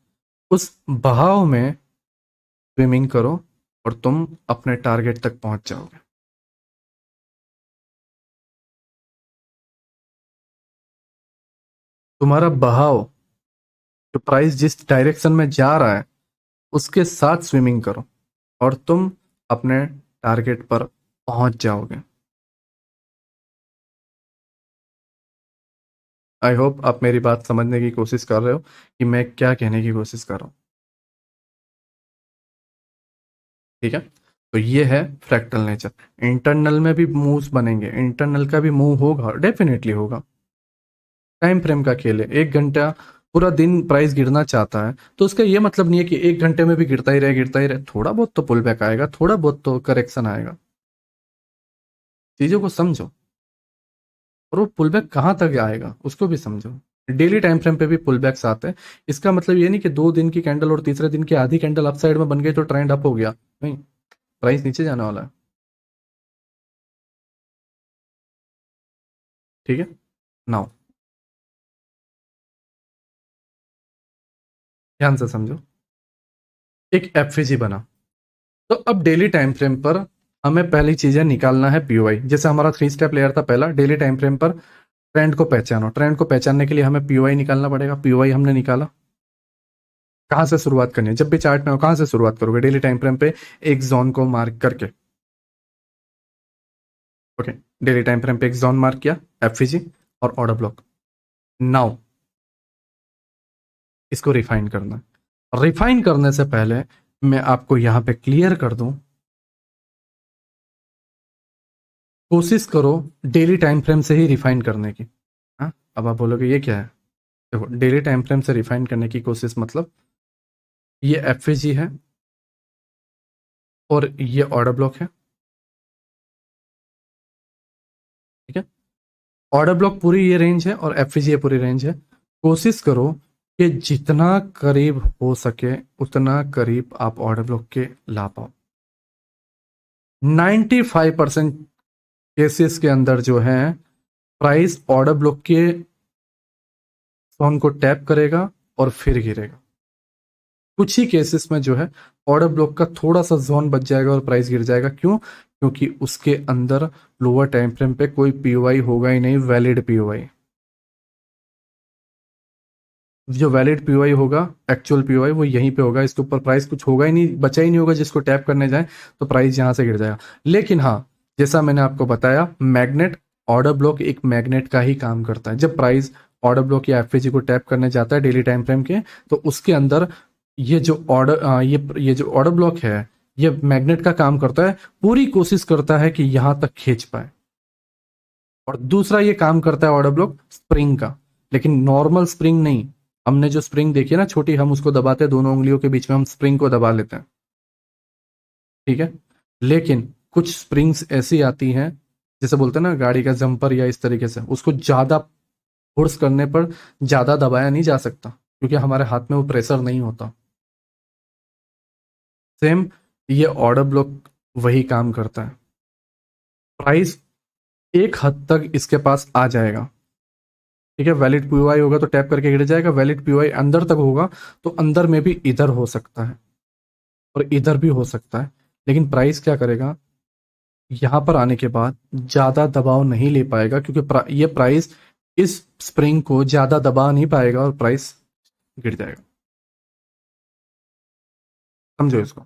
उस बहाव में स्विमिंग करो और तुम अपने टारगेट तक पहुंच जाओगे। तुम्हारा बहाव, जो प्राइस जिस डायरेक्शन में जा रहा है उसके साथ स्विमिंग करो और तुम अपने टारगेट पर पहुंच जाओगे। आई होप आप मेरी बात समझने की कोशिश कर रहे हो कि मैं क्या कहने की कोशिश कर रहा हूं। ठीक है, तो ये है फ्रैक्टल नेचर। इंटरनल में भी मूव्स बनेंगे, इंटरनल का भी मूव होगा, डेफिनेटली होगा। टाइम फ्रेम का खेल है, 1 घंटा पूरा दिन प्राइस गिरना चाहता है तो उसका ये मतलब नहीं है कि 1 घंटे में भी गिरता ही रहे, गिरता ही रहे। थोड़ा बहुत तो पुल बैक आएगा, थोड़ा बहुत तो करेक्शन आएगा। चीजों को समझो, और वो पुल बैक कहाँ तक आएगा उसको भी समझो। डेली टाइम फ्रेम पे भी पुल बैक्स आते हैं। इसका मतलब ये नहीं कि 2 दिन की कैंडल और तीसरे दिन की आधी कैंडल अप साइड में बन गई तो ट्रेंड अप हो गया, नहीं, प्राइस नीचे जाने वाला है। ठीक है, नाउ ध्यान से समझो। एक एफवीजी बना, तो अब डेली टाइम फ्रेम पर हमें पहली चीजें निकालना है पीओआई। जैसे हमारा 3 स्टेप लेयर था, पहला डेली टाइम फ्रेम पर ट्रेंड को पहचानो। ट्रेंड को पहचानने के लिए हमें पीओआई निकालना पड़ेगा। पीओआई हमने निकाला। कहां से शुरुआत करनी है? जब भी चार्ट में हो कहां से शुरुआत करोगे? डेली टाइम फ्रेम पे एक जोन को मार्क करके। ओके, डेली टाइम फ्रेम पे एक जोन मार्क किया, एफवीजी और ऑर्डर ब्लॉक। नाउ इसको रिफाइन करना है। रिफाइन करने से पहले मैं आपको यहां पे क्लियर कर दूं, कोशिश करो डेली टाइम फ्रेम से ही रिफाइन करने की। हाँ, अब आप बोलोगे ये क्या है? देखो, डेली टाइम फ्रेम से रिफाइन करने की कोशिश मतलब ये एफवीजी है और ये ऑर्डर ब्लॉक है। ठीक है, ऑर्डर ब्लॉक पूरी ये रेंज है और एफवीजी ये पूरी रेंज है। कोशिश करो कि जितना करीब हो सके उतना करीब आप ऑर्डर ब्लॉक के ला पाओ। 95% केसेस के अंदर जो है प्राइस ऑर्डर ब्लॉक के जोन को टैप करेगा और फिर गिरेगा। कुछ ही केसेस में जो है ऑर्डर ब्लॉक का थोड़ा सा जोन बच जाएगा और प्राइस गिर जाएगा। क्यों? क्योंकि उसके अंदर लोअर टाइम फ्रेम पे कोई पीओआई होगा ही नहीं, वैलिड पीओआई। जो वैलिड पीओआई होगा, एक्चुअल पीओआई, वो यहीं पे होगा। इसके ऊपर प्राइस कुछ होगा ही नहीं, बचा ही नहीं होगा जिसको टैप करने जाए, तो प्राइस यहां से गिर जाएगा। लेकिन हाँ, जैसा मैंने आपको बताया, मैग्नेट, ऑर्डर ब्लॉक एक मैग्नेट का ही काम करता है। जब प्राइस ऑर्डर ब्लॉक या एफएजी को टैप करने जाता है डेली टाइम फ्रेम के, तो उसके अंदर ये जो ऑर्डर ये जो ऑर्डर ब्लॉक है, ये मैग्नेट का काम करता है। पूरी कोशिश करता है कि यहां तक खींच पाए। और दूसरा ये काम करता है ऑर्डर ब्लॉक स्प्रिंग का, लेकिन नॉर्मल स्प्रिंग नहीं। हमने जो स्प्रिंग देखी है ना छोटी, हम उसको दबाते हैं, दोनों उंगलियों के बीच में हम स्प्रिंग को दबा लेते हैं। ठीक है, लेकिन कुछ स्प्रिंग्स ऐसी आती हैं, जैसे बोलते हैं ना गाड़ी का जंपर, या इस तरीके से उसको ज्यादा फोर्स करने पर ज्यादा दबाया नहीं जा सकता, क्योंकि हमारे हाथ में वो प्रेशर नहीं होता। सेम ये ऑर्डर ब्लॉक वही काम करता है। प्राइस एक हद तक इसके पास आ जाएगा। ठीक है, वैलिड पीओआई होगा तो टैप करके गिर जाएगा। वैलिड पीओआई अंदर तक होगा तो अंदर में भी इधर हो सकता है और इधर भी हो सकता है। लेकिन प्राइस क्या करेगा, यहां पर आने के बाद ज्यादा दबाव नहीं ले पाएगा, क्योंकि ये प्राइस इस स्प्रिंग को ज्यादा दबा नहीं पाएगा और प्राइस गिर जाएगा। समझो इसको,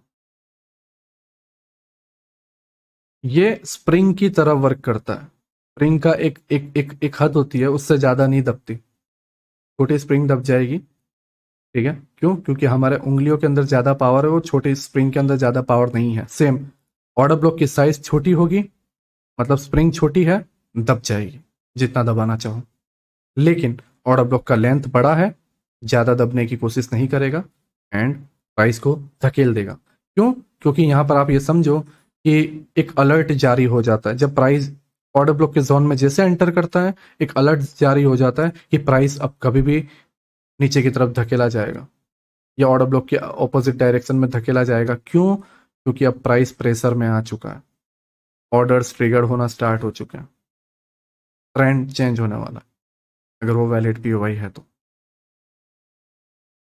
ये स्प्रिंग की तरह वर्क करता है। स्प्रिंग का एक हद होती है, उससे ज्यादा नहीं दबती। छोटी स्प्रिंग दब जाएगी। ठीक है, क्यों? क्योंकि हमारे उंगलियों के अंदर ज्यादा पावर है, वो छोटी स्प्रिंग के अंदर ज्यादा पावर नहीं है। सेम ऑर्डर ब्लॉक की साइज छोटी होगी, मतलब स्प्रिंग छोटी है, दब जाएगी जितना दबाना चाहो। लेकिन ऑर्डर ब्लॉक का लेंथ बड़ा है, ज्यादा दबने की कोशिश नहीं करेगा एंड प्राइस को धकेल देगा। क्यों? क्योंकि यहां पर आप ये समझो कि एक अलर्ट जारी हो जाता है जब प्राइस ऑर्डर ब्लॉक के जोन में जैसे एंटर करता है। एक अलर्ट जारी हो जाता है कि प्राइस अब कभी भी नीचे की तरफ धकेला जाएगा या ऑर्डर ब्लॉक के ऑपोजिट डायरेक्शन में धकेला जाएगा। क्यों? क्योंकि अब प्राइस प्रेशर में आ चुका है, ऑर्डर्स ट्रिगर होना स्टार्ट हो चुके हैं, ट्रेंड चेंज होने वाला है, अगर वो वैलिड पीओआई है तो।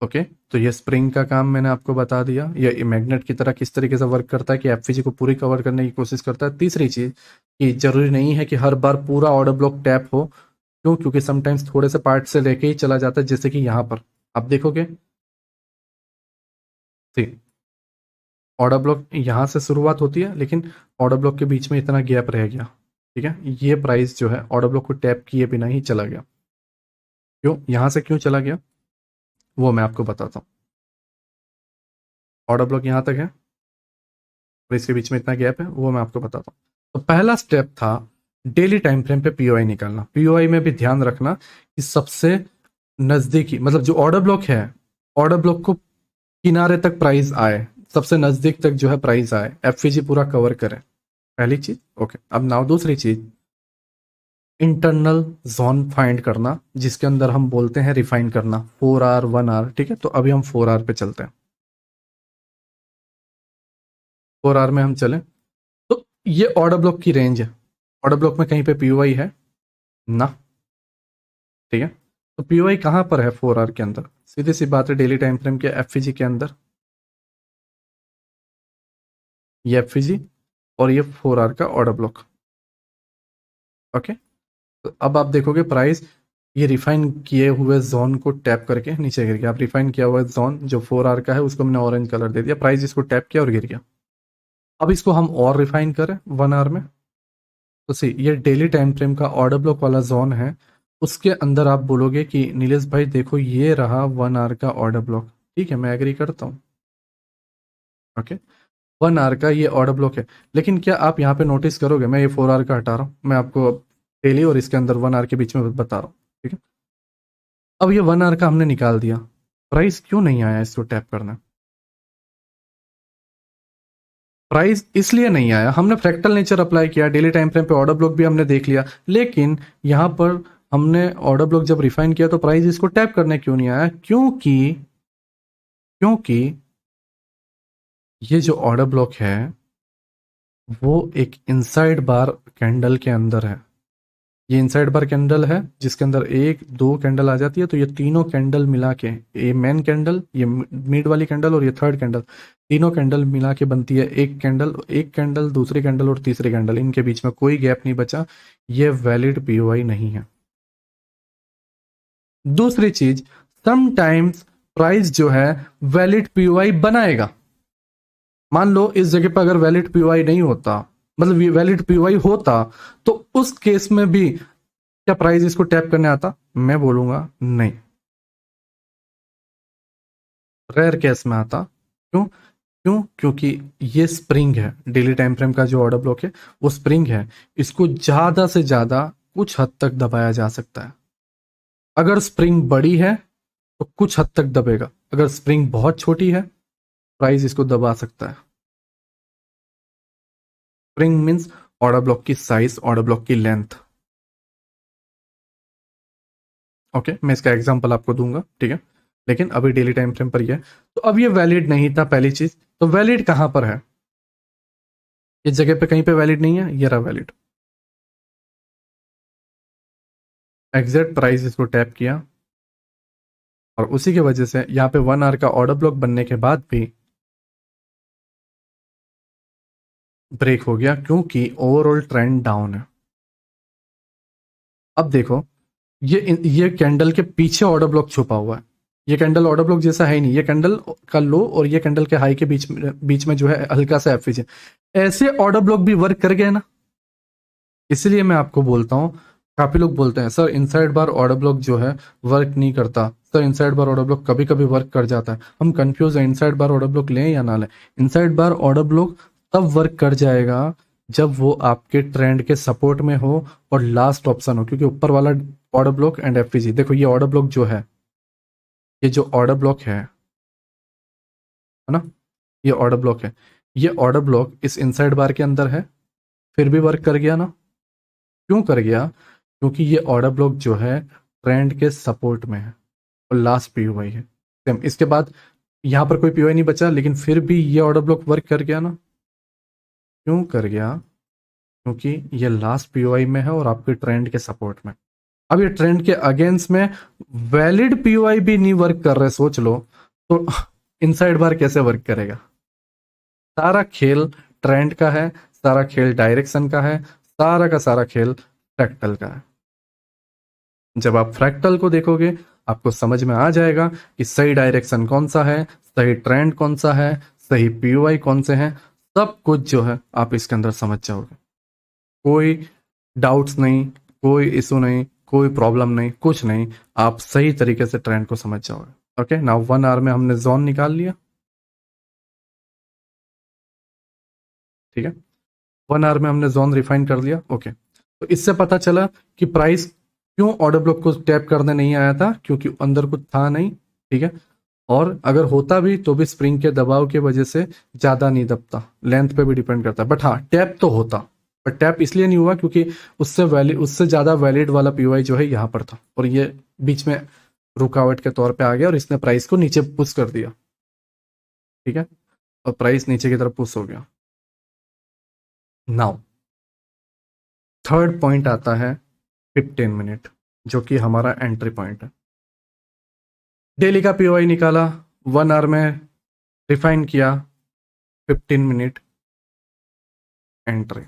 ओके, तो ये स्प्रिंग का काम मैंने आपको बता दिया, ये मैग्नेट की तरह किस तरीके से वर्क करता है कि एफवीजी को पूरी कवर करने की कोशिश करता है। तीसरी चीज कि जरूरी नहीं है कि हर बार पूरा ऑर्डर ब्लॉक टैप हो। क्यों? क्योंकि समटाइम्स थोड़े से पार्ट से लेके ही चला जाता है, जैसे कि यहां पर आप देखोगे, ठीक, ऑर्डर ब्लॉक यहां से शुरुआत होती है, लेकिन ऑर्डर ब्लॉक के बीच में इतना गैप रह गया। ठीक है, ये प्राइस जो है ऑर्डर ब्लॉक को टैप किए बिना ही चला गया। क्यों यहां से क्यों चला गया, वो मैं आपको बताता हूँ। ऑर्डर ब्लॉक यहां तक है और इसके बीच में इतना गैप है, वो मैं आपको बताता हूँ। तो पहला स्टेप था डेली टाइम फ्रेम पे पीओआई निकालना। पीओआई में भी ध्यान रखना कि सबसे नजदीकी, मतलब जो ऑर्डर ब्लॉक है, ऑर्डर ब्लॉक को किनारे तक प्राइस आए, सबसे नजदीक तक जो है प्राइस आए, एफवीजी पूरा कवर करे। पहली चीज। ओके, अब नाउ दूसरी चीज, इंटरनल जोन फाइंड करना, जिसके अंदर हम बोलते हैं रिफाइन करना, 4 आवर 1 आवर। ठीक है, तो अभी हम 4 आवर पे चलते हैं। 4 आवर में हम चले तो ये ऑर्डर ब्लॉक की रेंज है। ऑर्डर ब्लॉक में कहीं पे पीओआई है ना? ठीक है, तो पीओआई कहां पर है 4 आवर के अंदर? सीधी सी बात है, डेली टाइम फ्रेम के एफवीजी के अंदर। ये एफवीजी और ये 4 आवर का ऑर्डर ब्लॉक। ओके, तो अब आप देखोगे प्राइस ये रिफाइन किए हुए जोन को टैप करके नीचे गिर गया। अब रिफाइन किया हुआ जोन जो 4 आवर का है उसको मैंने ऑरेंज कलर दे दिया, प्राइस इसको टैप किया और गिर गया। अब इसको हम और रिफाइन करें 1 आवर में, तो सी ये डेली टाइम फ्रेम का ऑर्डर ब्लॉक वाला जोन है। उसके अंदर आप बोलोगे कि नीलेश भाई देखो ये रहा 1 आवर का ऑर्डर ब्लॉक। ठीक है, मैं एग्री करता हूँ। ओके, 1 आवर का ये ऑर्डर ब्लॉक है। लेकिन क्या आप यहाँ पे नोटिस करोगे, मैं ये 4 आवर का हटा रहा हूँ, मैं आपको डेली और इसके अंदर 1 आवर के बीच में बता रहा हूँ, ठीक है। अब ये 1 आवर का हमने निकाल दिया, प्राइस क्यों नहीं आया इसको टैप करना? प्राइस इसलिए नहीं आया, हमने फ्रैक्टल नेचर अप्लाई किया, डेली टाइम फ्रेम पे ऑर्डर ब्लॉक भी हमने देख लिया, लेकिन यहाँ पर हमने ऑर्डर ब्लॉक जब रिफाइन किया तो प्राइस इसको टैप करने क्यों नहीं आया? क्योंकि ये जो ऑर्डर ब्लॉक है वो एक इनसाइड बार कैंडल के अंदर है। ये इनसाइड बार कैंडल है जिसके अंदर एक दो कैंडल आ जाती है, तो ये तीनों कैंडल मिला के, ये मेन कैंडल, ये मिड वाली कैंडल और ये थर्ड कैंडल, तीनों कैंडल मिला के बनती है एक कैंडल दूसरी कैंडल और तीसरी कैंडल, इनके बीच में कोई गैप नहीं बचा, ये वैलिड पीओआई नहीं है। दूसरी चीज, समटाइम्स प्राइस जो है वैलिड पीओआई बनाएगा। मान लो इस जगह पर अगर वैलिड पीओआई नहीं होता, मतलब वैलिड पीओआई होता, तो उस केस में भी क्या प्राइस इसको टैप करने आता? मैं बोलूंगा नहीं, रेयर केस में आता। क्यों? क्योंकि ये स्प्रिंग है, डेली टाइम फ्रेम का जो ऑर्डर ब्लॉक है वो स्प्रिंग है, इसको ज्यादा से ज्यादा कुछ हद तक दबाया जा सकता है। अगर स्प्रिंग बड़ी है तो कुछ हद तक दबेगा, अगर स्प्रिंग बहुत छोटी है प्राइस इसको दबा सकता है। स्प्रिंग मीन्स ऑर्डर ब्लॉक की साइज, ऑर्डर ब्लॉक की लेंथ। ओके, मैं इसका एग्जांपल आपको दूंगा, ठीक है, लेकिन अभी डेली टाइम फ्रेम पर ही है। तो अब ये वैलिड नहीं था, पहली चीज। तो वैलिड कहां पर है? इस जगह पे कहीं पे वैलिड नहीं है, ये रहा वैलिड। एग्जैक्ट प्राइस इसको टैप किया और उसी की वजह से यहाँ पे 1 आवर का ऑर्डर ब्लॉक बनने के बाद भी ब्रेक हो गया, क्योंकि ओवरऑल ट्रेंड डाउन है। अब देखो, ये कैंडल के पीछे ऑर्डर ब्लॉक छुपा हुआ है, ये कैंडल ऑर्डर ब्लॉक जैसा है ही नहीं, ये कैंडल का लो और ये कैंडल के हाई के बीच में जो है हल्का सा एफिज है। ऐसे ऑर्डर ब्लॉक भी वर्क कर गए ना। इसलिए मैं आपको बोलता हूँ, काफी लोग बोलते हैं सर इनसाइड बार ऑर्डर ब्लॉक जो है वर्क नहीं करता, सर इनसाइड बार ऑर्डर ब्लॉक कभी कभी वर्क कर जाता है। हम कंफ्यूज है, इनसाइड बार ऑर्डर ब्लॉक लें या ना लें। इनसाइड बार ऑर्डर ब्लॉक तब वर्क कर जाएगा जब वो आपके ट्रेंड के सपोर्ट में हो और लास्ट ऑप्शन हो, क्योंकि ऊपर वाला ऑर्डर ब्लॉक एंड एफपीजी, देखो ये ऑर्डर ब्लॉक जो है, ये जो ऑर्डर ब्लॉक है ना, ये ऑर्डर ब्लॉक है, ये ऑर्डर ब्लॉक इस इनसाइड बार के अंदर है, फिर भी वर्क कर गया ना। क्यों कर गया? क्योंकि ये ऑर्डर ब्लॉक जो है ट्रेंड के सपोर्ट में है और लास्ट पीओआई है सेम। इसके बाद यहाँ पर कोई पीओआई नहीं बचा, लेकिन फिर भी ये ऑर्डर ब्लॉक वर्क कर गया ना। क्यों कर गया? क्योंकि ये लास्ट पीओआई में है और आपके ट्रेंड के सपोर्ट में। अब ये ट्रेंड के अगेंस्ट में वैलिड पीओआई भी नहीं वर्क कर रहे, सोच लो तो इनसाइड बार कैसे वर्क करेगा? सारा खेल ट्रेंड का है, सारा खेल डायरेक्शन का है, सारा का सारा खेल फ्रैक्टल का है। जब आप फ्रैक्टल को देखोगे आपको समझ में आ जाएगा कि सही डायरेक्शन कौन सा है, सही ट्रेंड कौन सा है, सही पीओआई कौन से हैं, सब कुछ जो है आप इसके अंदर समझ जाओगे। कोई डाउट्स नहीं, कोई इशू नहीं, कोई प्रॉब्लम नहीं, कुछ नहीं, आप सही तरीके से ट्रेंड को समझ जाओगे। ओके, नाउ 1 आवर में हमने जोन निकाल लिया, ठीक है, 1 आवर में हमने जोन रिफाइन कर लिया। ओके, तो इससे पता चला कि प्राइस क्यों ऑर्डर ब्लॉक को टैप करने नहीं आया था, क्योंकि अंदर कुछ था नहीं, ठीक है। और अगर होता भी तो भी स्प्रिंग के दबाव की वजह से ज्यादा नहीं दबता, लेंथ पे भी डिपेंड करता है। बट हाँ, टैप तो होता, पर टैप इसलिए नहीं हुआ क्योंकि उससे ज्यादा वैलिड वाला पीओआई जो है यहाँ पर था और ये बीच में रुकावट के तौर पे आ गया और इसने प्राइस को नीचे पुश कर दिया, ठीक है, और प्राइस नीचे की तरफ पुश हो गया। नाउ थर्ड पॉइंट आता है 15 मिनट, जो कि हमारा एंट्री पॉइंट है। डेली का पीओआई निकाला, 1 आवर में रिफाइन किया, 15 minute entry,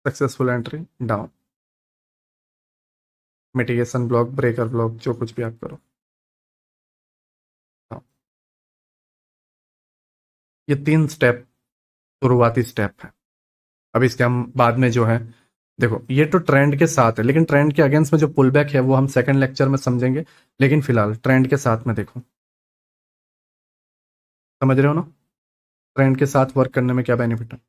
successful entry down, mitigation block, breaker block, जो कुछ भी आप करो। हाँ, ये 3 स्टेप शुरुआती स्टेप है। अब इसके हम बाद में जो है, देखो ये तो ट्रेंड के साथ है, लेकिन ट्रेंड के अगेंस्ट में जो पुल बैक है वो हम सेकंड लेक्चर में समझेंगे, लेकिन फिलहाल ट्रेंड के साथ में देखो, समझ रहे हो ना। ट्रेंड के साथ वर्क करने में क्या बेनिफिट है?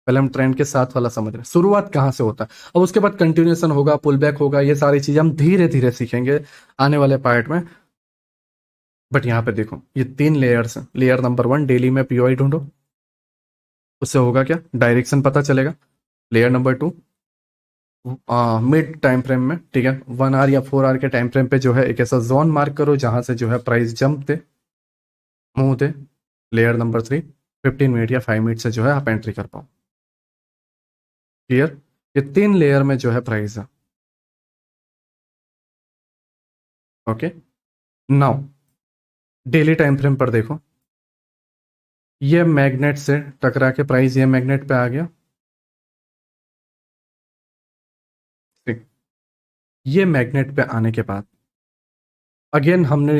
पहले हम ट्रेंड के साथ वाला समझ रहे हैं, शुरुआत कहाँ से होता है, अब उसके बाद कंटिन्यूएशन होगा, पुल बैक होगा, ये सारी चीजें हम धीरे धीरे सीखेंगे आने वाले पार्ट में। बट यहाँ पे देखो ये 3 लेयर्स हैं। लेयर नंबर 1, डेली में पीओआई ढूंढो, उससे होगा क्या, डायरेक्शन पता चलेगा। Layer number 2, mid time frame में, ठीक है, 1 आवर या 4 आवर के टाइम फ्रेम पे जो है एक ऐसा जोन मार्क करो जहां से जो है प्राइस जंप दे, मूव दे। लेयर नंबर 3, 15 मिनट या 5 मिनट से जो है आप एंट्री कर पाओ। क्लियर? ये 3 लेयर में जो है प्राइस है। Okay, now daily time frame पर देखो, ये मैग्नेट से टकरा के प्राइस ये मैग्नेट पे आ गया, ठीक। ये मैग्नेट पे आने के बाद अगेन हमने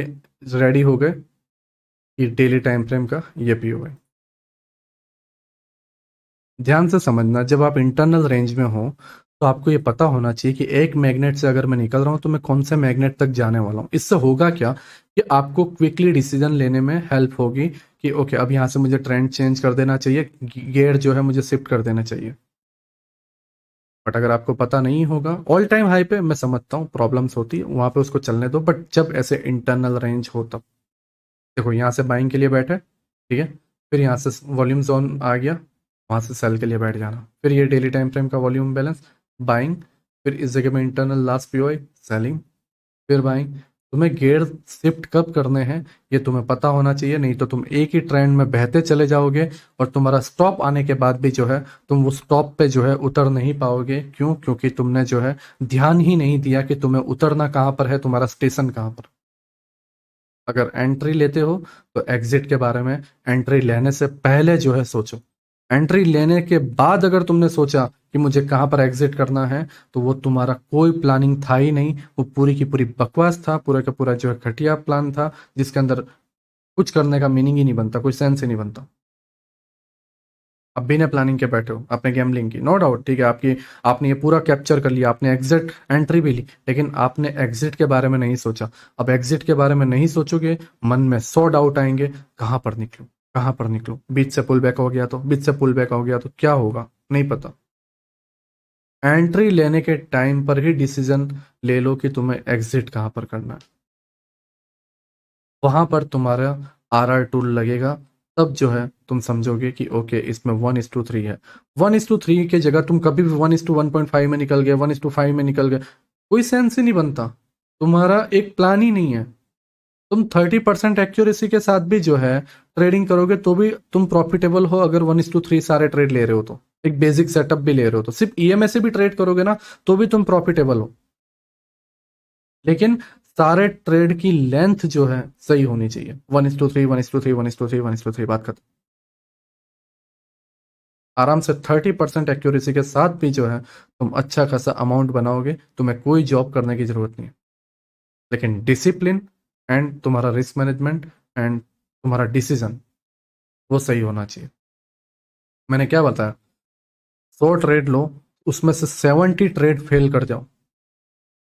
रेडी हो गए कि डेली टाइम फ्रेम का ये पीओ है। ध्यान से समझना, जब आप इंटरनल रेंज में हो तो आपको ये पता होना चाहिए कि एक मैग्नेट से अगर मैं निकल रहा हूं तो मैं कौन से मैग्नेट तक जाने वाला हूं। इससे होगा क्या कि आपको क्विकली डिसीजन लेने में हेल्प होगी कि ओके अब यहां से मुझे ट्रेंड चेंज कर देना चाहिए, गियर जो है मुझे शिफ्ट कर देना चाहिए। बट अगर आपको पता नहीं होगा, ऑल टाइम हाई पे मैं समझता हूँ प्रॉब्लम्स होती है, वहां पे उसको चलने दो, बट जब ऐसे इंटरनल रेंज हो तब देखो यहाँ से बाइंग के लिए बैठे, ठीक है, फिर यहाँ से वॉल्यूम जोन आ गया, वहां से सेल के लिए बैठ जाना, फिर ये डेली टाइम फ्रेम का वॉल्यूम बैलेंस, बाइंग, फिर इस जगह में इंटरनल लास्ट पीओआई, सेलिंग, फिर बाइंग। तुम्हें गियर शिफ्ट कब करने हैं ये तुम्हें पता होना चाहिए, नहीं तो तुम एक ही ट्रेंड में बहते चले जाओगे और तुम्हारा स्टॉप आने के बाद भी जो है तुम वो स्टॉप पे जो है उतर नहीं पाओगे। क्यों? क्योंकि तुमने जो है ध्यान ही नहीं दिया कि तुम्हें उतरना कहाँ पर है, तुम्हारा स्टेशन कहाँ पर। अगर एंट्री लेते हो तो एग्जिट के बारे में एंट्री लेने से पहले जो है सोचो। एंट्री लेने के बाद अगर तुमने सोचा कि मुझे कहां पर एग्जिट करना है तो वो तुम्हारा कोई प्लानिंग था ही नहीं, वो पूरी की पूरी बकवास था, पूरा का पूरा जो है घटिया प्लान था, जिसके अंदर कुछ करने का मीनिंग ही नहीं बनता, कोई सेंस ही नहीं बनता। अब बिना प्लानिंग के बैठे हो, आपने गैम्बलिंग की, नो डाउट, ठीक है, आपकी आपने ये पूरा कैप्चर कर लिया, आपने एग्जिट एंट्री भी ली, लेकिन आपने एग्जिट के बारे में नहीं सोचा। अब एग्जिट के बारे में नहीं सोचोगे, मन में 100 डाउट आएंगे, कहाँ पर निकलूं, कहाँ पर निकलूं, बीच से पुल बैक हो गया तो, बीच से पुल बैक हो गया तो क्या होगा, नहीं पता। एंट्री लेने के टाइम पर ही डिसीजन ले लो कि तुम्हें एग्जिट कहाँ पर करना है, वहां पर तुम्हारा आर टूल लगेगा। तब जो है तुम समझोगे कि ओके इसमें 1:3 है। 1:3 की जगह तुम कभी भी 1:1.5 में निकल गए, 1:5 में निकल गए, कोई सेंस ही नहीं बनता, तुम्हारा एक प्लान ही नहीं है। तुम 30% एक्यूरेसी के साथ भी जो है ट्रेडिंग करोगे तो भी तुम प्रॉफिटेबल हो, अगर 1:3 सारे ट्रेड ले रहे हो तो, एक बेसिक सेटअप भी ले रहे हो तो, सिर्फ ईएमए से भी ट्रेड करोगे ना तो भी तुम प्रॉफिटेबल हो। लेकिन सारे ट्रेड की लेंथ जो है सही होनी चाहिए, 1:3, 1:3, 1:3, 1:3, बात खत्म। आराम से 30% एक्यूरेसी के साथ भी जो है तुम अच्छा खासा अमाउंट बनाओगे, तुम्हें कोई जॉब करने की जरूरत नहीं है। लेकिन डिसिप्लिन एंड तुम्हारा रिस्क मैनेजमेंट एंड तुम्हारा डिसीजन वो सही होना चाहिए। मैंने क्या बताया, 100 ट्रेड लो, उसमें से 70 ट्रेड फेल कर जाओ,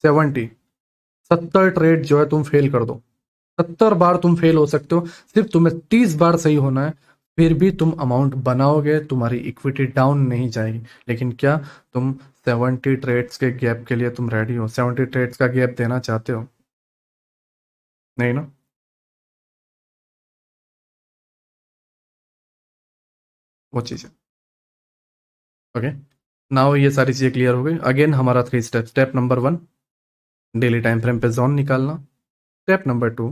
70, 70 ट्रेड जो है तुम फेल कर दो, 70 बार तुम फेल हो सकते हो, सिर्फ तुम्हें 30 बार सही होना है, फिर भी तुम अमाउंट बनाओगे, तुम्हारी इक्विटी डाउन नहीं जाएगी। लेकिन क्या तुम 70 ट्रेड्स के गैप के लिए तुम रेडी हो? 70 ट्रेड्स का गैप देना चाहते हो? नहीं ना। वो चीज़ है। ओके, नाउ ये सारी चीज़ें क्लियर हो गई। अगेन हमारा 3 step, step number 1 daily time frame पे जोन निकालना, स्टेप नंबर 2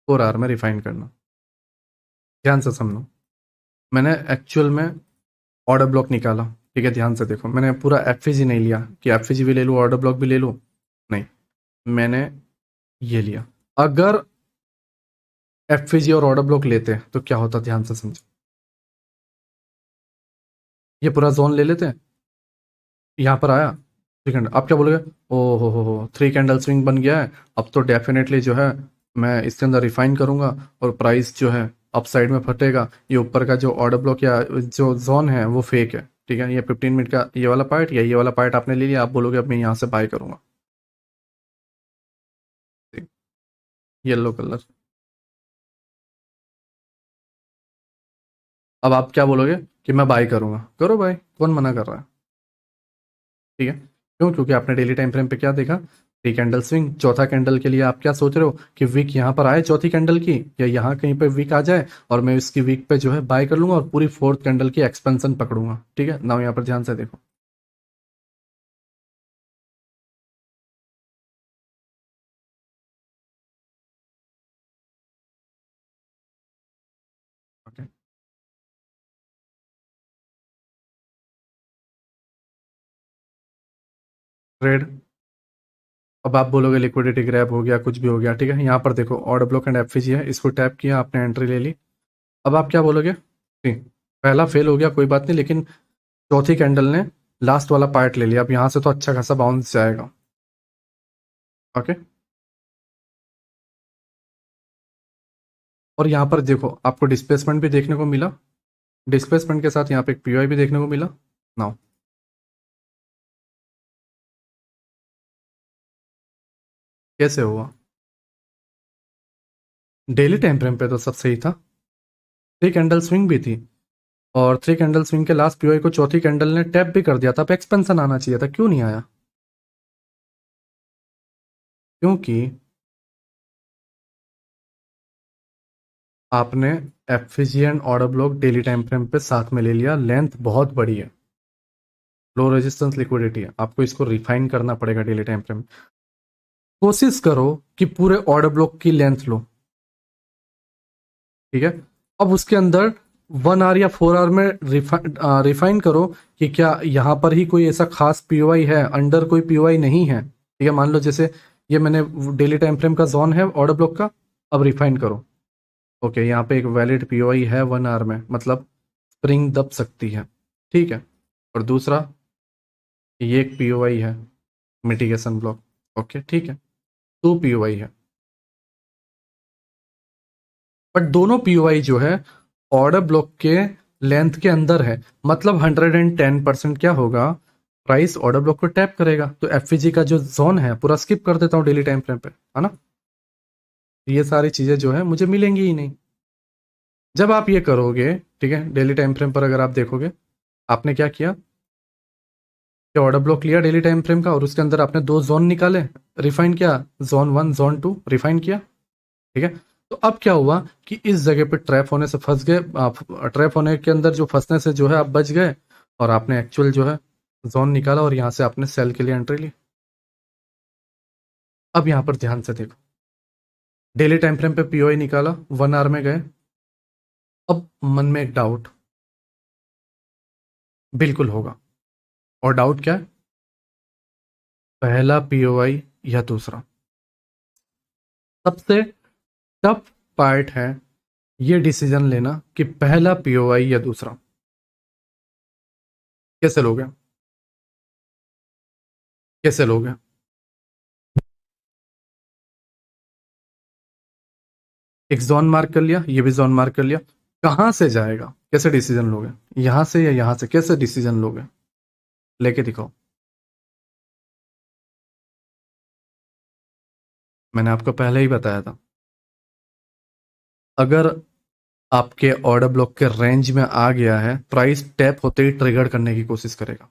4 आवर में रिफाइन करना। ध्यान से समझो, मैंने एक्चुअल में ऑर्डर ब्लॉक निकाला, ठीक है, ध्यान से देखो, मैंने पूरा एफवीजी नहीं लिया कि एफवीजी भी ले लूँ ऑर्डर ब्लॉक भी ले लूँ, नहीं, मैंने ये लिया। अगर एफवीजी और ऑर्डर ब्लॉक लेते तो क्या होता, ध्यान से समझो, ये पूरा जोन ले लेते हैं, यहाँ पर आया 3 कैंडल, आप क्या बोलोगे, ओ हो 3 कैंडल स्विंग बन गया है, अब तो डेफिनेटली जो है मैं इसके अंदर रिफाइन करूंगा और प्राइस जो है अप साइड में फटेगा, ये ऊपर का जो ऑर्डर ब्लॉक या जो जोन है वो फेक है, ठीक है, ये 15 मिनट का ये वाला पार्ट या ये वाला पार्ट आपने ले लिया, आप बोलोगे अब मैं यहाँ से बाय करूंगा, येलो कलर। अब आप क्या बोलोगे कि मैं बाय करूंगा, करो बाय, कौन मना कर रहा है। ठीक है, क्यों? क्योंकि आपने डेली टाइम फ्रेम पे क्या देखा, 3 कैंडल स्विंग, चौथा कैंडल के लिए आप क्या सोच रहे हो कि वीक यहाँ पर आए चौथी कैंडल की, या यहाँ कहीं पे वीक आ जाए और मैं इसकी वीक पे जो है बाय कर लूंगा और पूरी फोर्थ कैंडल की एक्सपेंशन पकड़ूंगा। ठीक है ना, यहाँ पर ध्यान से देखो। Okay, trade. अब आप बोलोगे लिक्विडिटी ग्रैब हो गया, कुछ भी हो गया, ठीक है। यहाँ पर देखो ऑर्डर ब्लॉक एंड एफवीजी है, इसको टैप किया आपने, एंट्री ले ली। अब आप क्या बोलोगे, ठीक, पहला फेल हो गया कोई बात नहीं, लेकिन चौथी कैंडल ने लास्ट वाला पार्ट ले लिया, अब यहाँ से तो अच्छा खासा बाउंस जाएगा। ओके, और यहाँ पर देखो आपको डिस्प्लेसमेंट भी देखने को मिला, डिस्प्लेसमेंट के साथ यहाँ पे एक पीओआई भी देखने को मिला। नाउ कैसे हुआ? डेली टाइम फ्रेम पे तो सब सही था, 3 कैंडल स्विंग भी थी, और 3 कैंडल स्विंग के लास्ट पीओआई को चौथी कैंडल ने टैप भी कर दिया था, अब एक्सपेंशन आना चाहिए था, क्यों नहीं आया? क्योंकि आपने effigy and order block daily time frame पे साथ में ले लिया, लेंथ बहुत बड़ी है, लो रेजिस्टेंस लिक्विडिटी है, आपको इसको रिफाइन करना पड़ेगा डेली टाइम फ्रेम। कोशिश करो कि पूरे ऑर्डर ब्लॉक की लेंथ लो, ठीक है। अब उसके अंदर 1 आवर या 4 आवर में रिफाइन करो कि क्या यहाँ पर ही कोई ऐसा खास पीओआई है, अंडर कोई पीओआई नहीं है। ठीक है, मान लो जैसे ये मैंने डेली टाइम फ्रेम का जोन है ऑर्डर ब्लॉक का, अब रिफाइन करो। ओके, यहाँ पे एक वैलिड पीओआई है 1 आवर में, मतलब स्प्रिंग दब सकती है, ठीक है। और दूसरा, ये एक पीओआई है, मिटिगेशन ब्लॉक। ओके, ठीक है, 2 पीओआई है, बट दोनों पीओआई जो है ऑर्डर ब्लॉक के लेंथ के अंदर है, मतलब 110% क्या होगा, प्राइस ऑर्डर ब्लॉक को टैप करेगा, तो एफवीजी का जो जोन है पूरा स्किप कर देता हूँ डेली टाइम फ्रेम पे, है ना। ये सारी चीजें जो है मुझे मिलेंगी ही नहीं। जब आप ये करोगे, ठीक है, डेली टाइम फ्रेम पर अगर आप देखोगे, आपने क्या किया कि ऑर्डर ब्लॉक लिया डेली टाइम फ्रेम का और उसके अंदर आपने 2 जोन निकाले, रिफाइन किया, जोन 1 जोन 2 रिफाइन किया, ठीक है। तो अब क्या हुआ कि इस जगह पे ट्रैप होने से फंस गए, ट्रैप होने के अंदर जो फंसने से जो है आप बच गए, और आपने एक्चुअल जो है जोन निकाला और यहां से आपने सेल के लिए एंट्री ली। अब यहां पर ध्यान से देखो, डेली टाइम फ्रेम पे पीओआई निकाला, 1 आवर में गए। अब मन में एक डाउट बिल्कुल होगा, और डाउट क्या है, पहला पीओआई या दूसरा? सबसे टफ पार्ट है ये डिसीजन लेना कि पहला पीओआई या दूसरा। कैसे लोगे, कैसे लोगे? एक जोन मार्क कर लिया, ये भी जोन मार्क कर लिया, कहां से जाएगा, कैसे डिसीजन लोगे, यहां से या यहां से, कैसे डिसीजन लोगे? लेके दिखाओ। मैंने आपको पहले ही बताया था, अगर आपके ऑर्डर ब्लॉक के रेंज में आ गया है, प्राइस टैप होते ही ट्रिगर करने की कोशिश करेगा,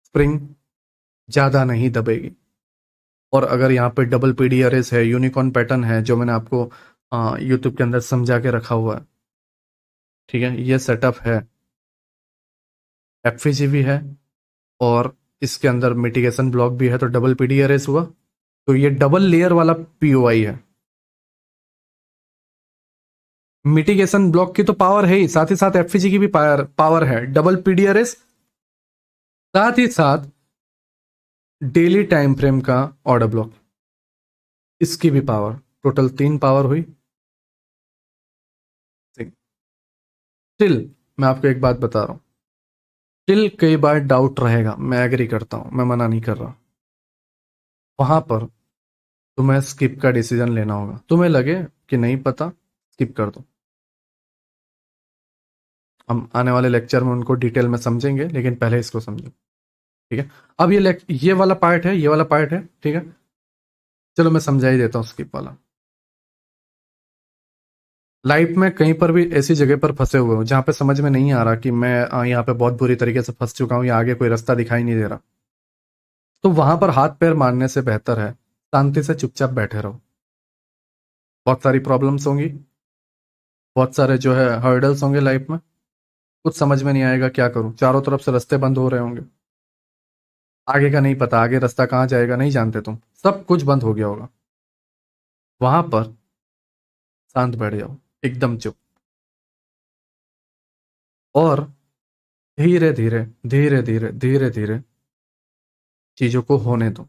स्प्रिंग ज्यादा नहीं दबेगी। और अगर यहाँ पे डबल पीडीआरएस है, यूनिकॉर्न पैटर्न है, जो मैंने आपको यूट्यूब के अंदर समझा के रखा हुआ है, ठीक है, ये सेटअप है, एफवीजी भी है, और इसके अंदर मिटिगेशन ब्लॉक भी है, तो डबल पीडीआरएस हुआ, तो ये डबल लेयर वाला पीओआई है। मिटिगेशन ब्लॉक की तो पावर है ही, साथ ही साथ एफवीजी की भी पावर पावर है, डबल पीडीआरएस, साथ ही साथ डेली टाइम फ्रेम का ऑर्डर ब्लॉक, इसकी भी पावर, टोटल 3 पावर हुई। स्टिल मैं आपको एक बात बता रहा हूं, स्टिल कई बार डाउट रहेगा, मैं एग्री करता हूं, मैं मना नहीं कर रहा, वहां पर तुम्हें स्किप का डिसीजन लेना होगा, तुम्हें लगे कि नहीं पता, स्किप कर दो। हम आने वाले लेक्चर में उनको डिटेल में समझेंगे, लेकिन पहले इसको समझो, ठीक है। अब ये वाला पार्ट है, ये वाला पार्ट है, ठीक है। चलो मैं समझा ही देता हूँ स्किप वाला। लाइफ में कहीं पर भी ऐसी जगह पर फंसे हुए हो जहां पे समझ में नहीं आ रहा कि मैं यहाँ पे बहुत बुरी तरीके से फंस चुका हूँ या आगे कोई रास्ता दिखाई नहीं दे रहा, तो वहां पर हाथ पैर मारने से बेहतर है शांति से चुपचाप बैठे रहो। बहुत सारी प्रॉब्लम्स होंगी, बहुत सारे जो है हर्डल्स होंगे लाइफ में, कुछ समझ में नहीं आएगा क्या करूं, चारों तरफ से रास्ते बंद हो रहे होंगे, आगे का नहीं पता, आगे रास्ता कहाँ जाएगा नहीं जानते तुम, सब कुछ बंद हो गया होगा। वहां पर शांत बैठ जाओ, एकदम चुप, और धीरे धीरे धीरे धीरे धीरे धीरे चीजों को होने दो।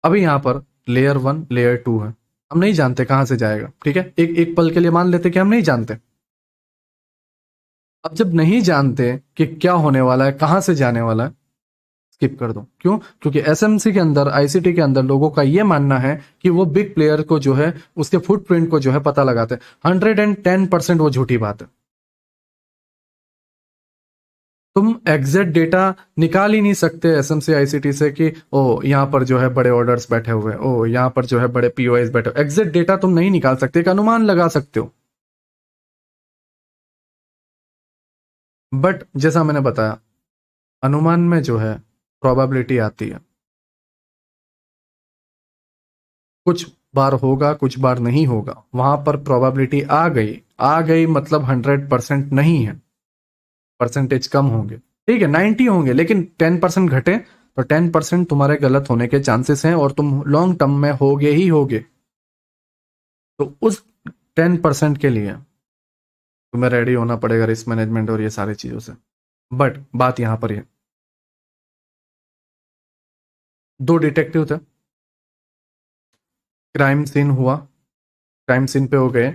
अभी यहाँ पर लेयर 1 लेयर 2 है, हम नहीं जानते कहाँ से जाएगा, ठीक है, एक एक पल के लिए मान लेते कि हम नहीं जानते। अब जब नहीं जानते कि क्या होने वाला है, कहाँ से जाने वाला है, स्किप कर दो। क्यों? क्योंकि एसएमसी के अंदर, आईसीटी के अंदर लोगों का यह मानना है कि वो बिग प्लेयर को जो है उसके फुटप्रिंट को जो है पता लगाते हैं। 110% वो झूठी बात है। तुम एग्जैक्ट डेटा निकाल ही नहीं सकते एसएमसी आईसीटी से कि ओ यहाँ पर जो है बड़े ऑर्डर्स बैठे हुए हैं, ओ यहाँ पर जो है बड़े पीओएस बैठे हुए। एग्जैक्ट डेटा तुम नहीं निकाल सकते, एक अनुमान लगा सकते हो। बट जैसा मैंने बताया, अनुमान में जो है प्रोबेबिलिटी आती है, कुछ बार होगा कुछ बार नहीं होगा, वहां पर प्रोबेबिलिटी आ गई, आ गई मतलब 100% नहीं है, परसेंटेज कम होंगे, ठीक है, 90 होंगे, लेकिन 10% घटे तो 10% तुम्हारे गलत होने के चांसेस हैं और तुम लॉन्ग टर्म में होगे ही होगे। तो उस 10% के लिए तुम्हें रेडी होना पड़ेगा रिस्क मैनेजमेंट और ये सारी चीजों से। बट बात यहां पर है, दो डिटेक्टिव थे, क्राइम सीन हुआ, क्राइम सीन पे हो गए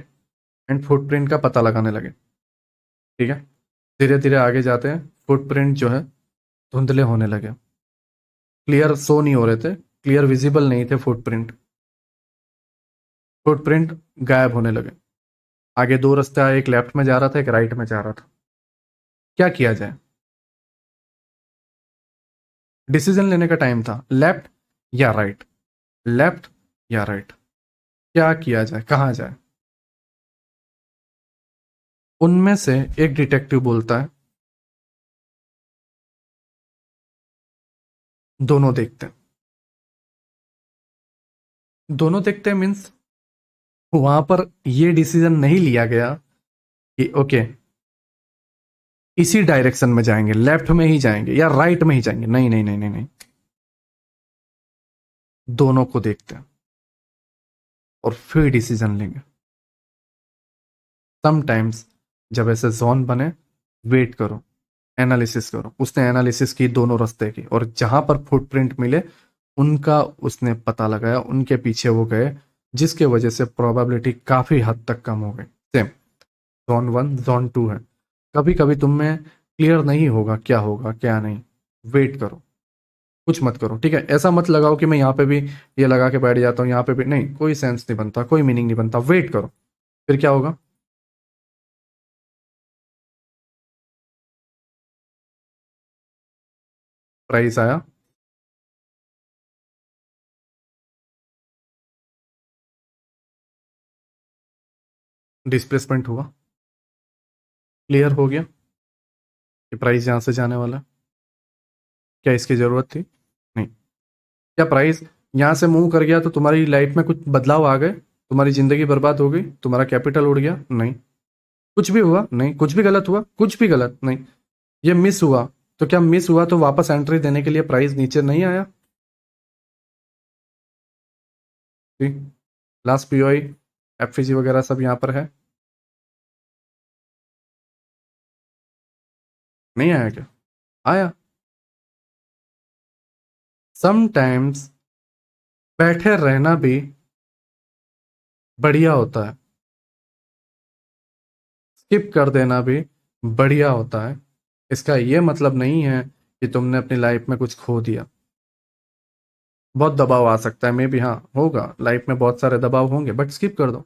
एंड फुटप्रिंट का पता लगाने लगे, ठीक है, धीरे धीरे आगे जाते हैं, फुटप्रिंट जो है धुंधले होने लगे, क्लियर शो नहीं हो रहे थे, क्लियर विजिबल नहीं थे फुटप्रिंट, फुटप्रिंट गायब होने लगे। आगे दो रास्ते आए, एक लेफ्ट में जा रहा था, एक राइट में जा रहा था। क्या किया जाए? डिसीजन लेने का टाइम था, लेफ्ट या राइट, लेफ्ट या राइट, क्या किया जाए, कहाँ जाए? उनमें से एक डिटेक्टिव बोलता है दोनों देखते हैं। दोनों देखते हैं मीन्स वहां पर ये डिसीजन नहीं लिया गया कि ओके इसी डायरेक्शन में जाएंगे, लेफ्ट में ही जाएंगे या राइट में ही जाएंगे, नहीं नहीं नहीं नहीं नहीं, दोनों को देखते हैं और फिर डिसीजन लेंगे। समटाइम्स जब ऐसे जोन बने, वेट करो, एनालिसिस करो। उसने एनालिसिस की दोनों रास्ते की और जहां पर फुटप्रिंट मिले उनका उसने पता लगाया, उनके पीछे वो गए, जिसके वजह से प्रोबेबिलिटी काफी हद तक कम हो गई। सेम जोन 1 जोन 2 है, कभी कभी तुम में क्लियर नहीं होगा क्या होगा क्या नहीं, वेट करो, कुछ मत करो, ठीक है, ऐसा मत लगाओ कि मैं यहाँ पे भी ये लगा के बैठ जाता हूँ, यहाँ पे भी नहीं, कोई सेंस नहीं बनता, कोई मीनिंग नहीं बनता, वेट करो। फिर क्या होगा? प्राइस आया, डिस्प्लेसमेंट हुआ, क्लियर हो गया कि प्राइस यहाँ से जाने वाला है। क्या इसकी जरूरत थी? नहीं। क्या प्राइस यहाँ से मूव कर गया तो तुम्हारी लाइफ में कुछ बदलाव आ गए, तुम्हारी जिंदगी बर्बाद हो गई, तुम्हारा कैपिटल उड़ गया? नहीं। कुछ भी हुआ? नहीं। कुछ भी गलत हुआ? कुछ भी गलत नहीं। ये मिस हुआ, तो क्या मिस हुआ तो वापस एंट्री देने के लिए प्राइस नीचे नहीं आया? ठीक, लास्ट पीओई एफईजी वगैरह सब यहाँ पर है, नहीं आया क्या? आया। समटाइम्स बैठे रहना भी बढ़िया होता है, स्किप कर देना भी बढ़िया होता है। इसका यह मतलब नहीं है कि तुमने अपनी लाइफ में कुछ खो दिया। बहुत दबाव आ सकता है, मे भी, हाँ होगा, लाइफ में बहुत सारे दबाव होंगे, बट स्किप कर दो,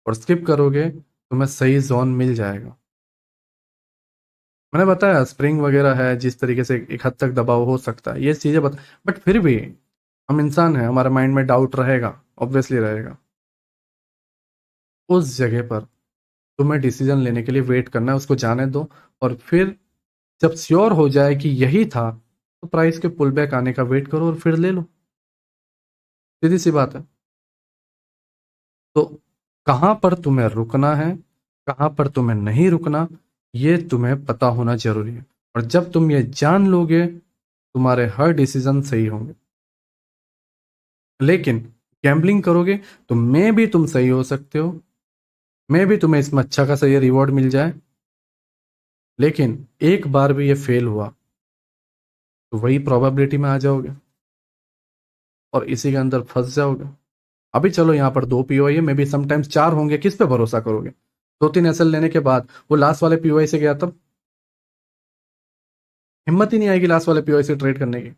और स्किप करोगे तुम्हें सही जोन मिल जाएगा। मैंने बताया स्प्रिंग वगैरह है, जिस तरीके से एक हद तक दबाव हो सकता है, ये चीजें बता, बट फिर भी हम इंसान हैं, हमारे माइंड में डाउट रहेगा, ऑब्वियसली रहेगा। उस जगह पर तुम्हें डिसीजन लेने के लिए वेट करना है, उसको जाने दो। और फिर जब श्योर हो जाए कि यही था, तो प्राइस के पुल बैक आने का वेट करो और फिर ले लो। सीधी सी बात है। तो कहां पर तुम्हें रुकना है, कहां पर तुम्हें नहीं रुकना, ये तुम्हें पता होना जरूरी है। और जब तुम ये जान लोगे, तुम्हारे हर डिसीजन सही होंगे। लेकिन गैम्बलिंग करोगे तो मे भी तुम सही हो सकते हो, मे भी तुम्हें इसमें अच्छा खासा ये रिवॉर्ड मिल जाए, लेकिन एक बार भी ये फेल हुआ तो वही प्रोबेबिलिटी में आ जाओगे और इसी के अंदर फंस जाओगे। अभी चलो यहाँ पर 2 POI है, मे बी समटाइम्स 4 होंगे, किस पे भरोसा करोगे? 2-3 SL लेने के बाद वो लास्ट वाले POI से गया, तब हिम्मत ही नहीं आएगी लास्ट वाले POI से ट्रेड करने की।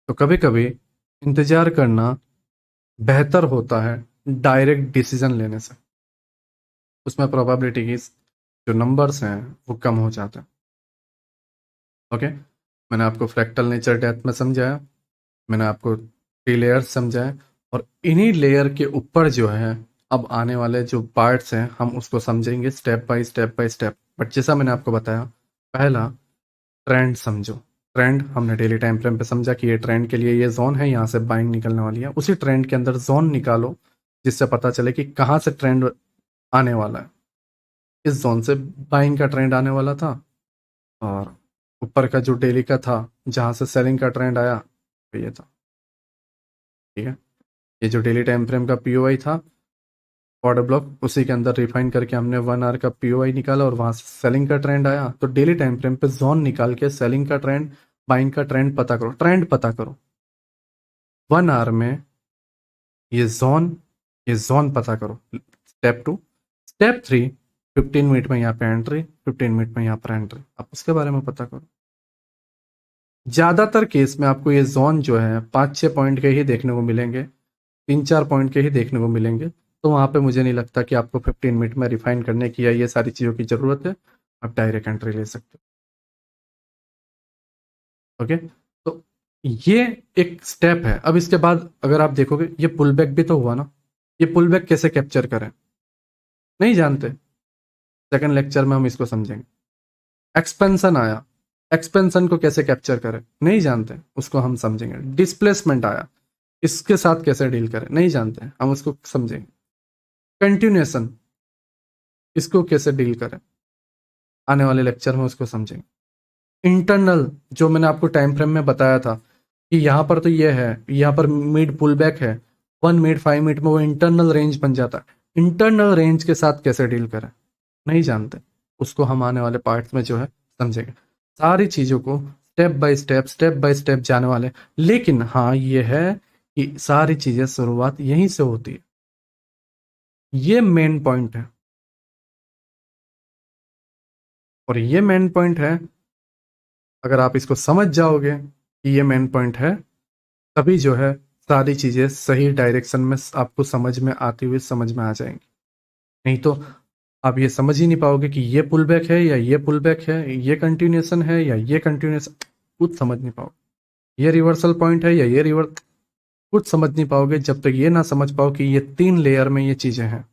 तो कभी कभी इंतजार करना बेहतर होता है डायरेक्ट डिसीजन लेने से। उसमें प्रोबेबिलिटी की जो नंबर्स हैं वो कम हो जाते हैं। ओके, मैंने आपको फ्रैक्टल नेचर डेप्थ में समझाया, मैंने आपको 3 लेयर्स समझाए, और इन्हीं लेयर के ऊपर जो है अब आने वाले जो पार्ट्स हैं हम उसको समझेंगे step by step by step. But जैसा मैंने आपको बताया, पहला ट्रेंड समझो। ट्रेंड हमने डेली टाइम फ्रेम पे समझा कि ये ट्रेंड के लिए ये जोन है, यहाँ से बाइंग निकलने वाली है। उसी ट्रेंड के अंदर जोन निकालो जिससे पता चले कि कहाँ से ट्रेंड आने वाला है। इस जोन से बाइंग का ट्रेंड आने वाला था, और ऊपर का जो डेली का था जहां से सेलिंग का ट्रेंड आया तो ये था। ठीक है, ये जो डेली टाइम फ्रेम का POI था ऑर्डर ब्लॉक, उसी के अंदर रिफाइन करके हमने 1 आवर का POI निकाला और वहां से सेलिंग का ट्रेंड आया। तो डेली टाइम फ्रेम पे जोन निकाल के सेलिंग का ट्रेंड, बाइंग का ट्रेंड पता करो, ट्रेंड पता करो 1 आवर में। ये जोन पता करो, स्टेप 2। स्टेप 3, 15 मिनट में यहाँ पे एंट्री, 15 मिनट में यहाँ पर एंट्री, आप उसके बारे में पता करो। ज्यादातर केस में आपको ये जोन जो है 5-6 पॉइंट के ही देखने को मिलेंगे, 3-4 पॉइंट के ही देखने को मिलेंगे। तो वहां पे मुझे नहीं लगता कि आपको 15 मिनट में रिफाइन करने की या ये सारी चीज़ों की ज़रूरत है। आप डायरेक्ट एंट्री ले सकते हो। ओके, तो ये एक स्टेप है। अब इसके बाद अगर आप देखोगे, ये पुल बैक भी तो हुआ ना। ये पुल बैक कैसे कैप्चर करें नहीं जानते, सेकंड लेक्चर में हम इसको समझेंगे। एक्सपेंशन आया, एक्सपेंशन को कैसे कैप्चर करें नहीं जानते, उसको हम समझेंगे। डिस्प्लेसमेंट आया, इसके साथ कैसे डील करें नहीं जानते, हम उसको समझेंगे। कंटिन्यूएशन, इसको कैसे डील करें आने वाले लेक्चर में उसको समझेंगे। इंटरनल, जो मैंने आपको टाइम फ्रेम में बताया था कि यहाँ पर तो ये है, यहाँ पर मिड पुल बैक है, 1 मिनट 5 मिनट में वो इंटरनल रेंज बन जाता है। इंटरनल रेंज के साथ कैसे डील करें नहीं जानते, उसको हम आने वाले पार्ट्स में जो है समझेंगे। सारी चीज़ों को स्टेप बाय स्टेप जाने वाले। लेकिन हाँ ये है कि सारी चीज़ें शुरुआत यहीं से होती है, ये मेन पॉइंट है। और ये मेन पॉइंट है, अगर आप इसको समझ जाओगे कि ये मेन पॉइंट है, तभी जो है सारी चीज़ें सही डायरेक्शन में आपको समझ में आती हुई समझ में आ जाएंगी। नहीं तो आप ये समझ ही नहीं पाओगे कि ये पुल बैक है या ये पुल बैक है, ये कंटिन्यूएशन है या ये कंटिन्यूएशन, कुछ समझ नहीं पाओगे। ये रिवर्सल पॉइंट है या ये रिवर्स, कुछ समझ नहीं पाओगे जब तक ये ना समझ पाओ कि ये 3 लेयर में ये चीज़ें हैं।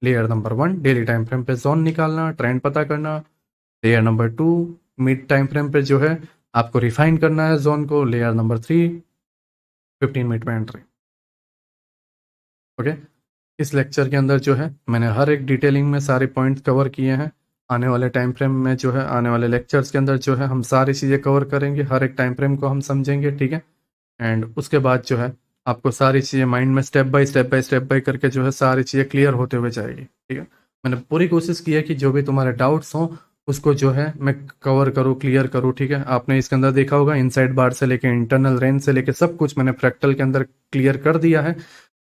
Layer number 1 daily time frame पे जोन निकालना, ट्रेंड पता करना। Layer number 2 mid time frame पे जो है आपको रिफाइन करना है जोन को। लेयर नंबर 3 15 मिनट में एंट्री। ओके, इस लेक्चर के अंदर जो है मैंने हर एक डिटेलिंग में सारे पॉइंट्स कवर किए हैं। आने वाले टाइम फ्रेम में जो है, आने वाले लेक्चर्स के अंदर जो है हम सारी चीज़ें कवर करेंगे, हर एक टाइम फ्रेम को हम समझेंगे। ठीक है, एंड उसके बाद जो है आपको सारी चीज़ें माइंड में स्टेप बाय करके जो है सारी चीज़ें क्लियर होते हुए जाएगी। ठीक है, मैंने पूरी कोशिश की है कि जो भी तुम्हारे डाउट्स हों उसको जो है मैं कवर करूँ, क्लियर करूँ। ठीक है, आपने इसके अंदर देखा होगा इनसाइड बार से लेके इंटरनल रेंज से लेके सब कुछ मैंने फ्रैक्टल के अंदर क्लियर कर दिया है।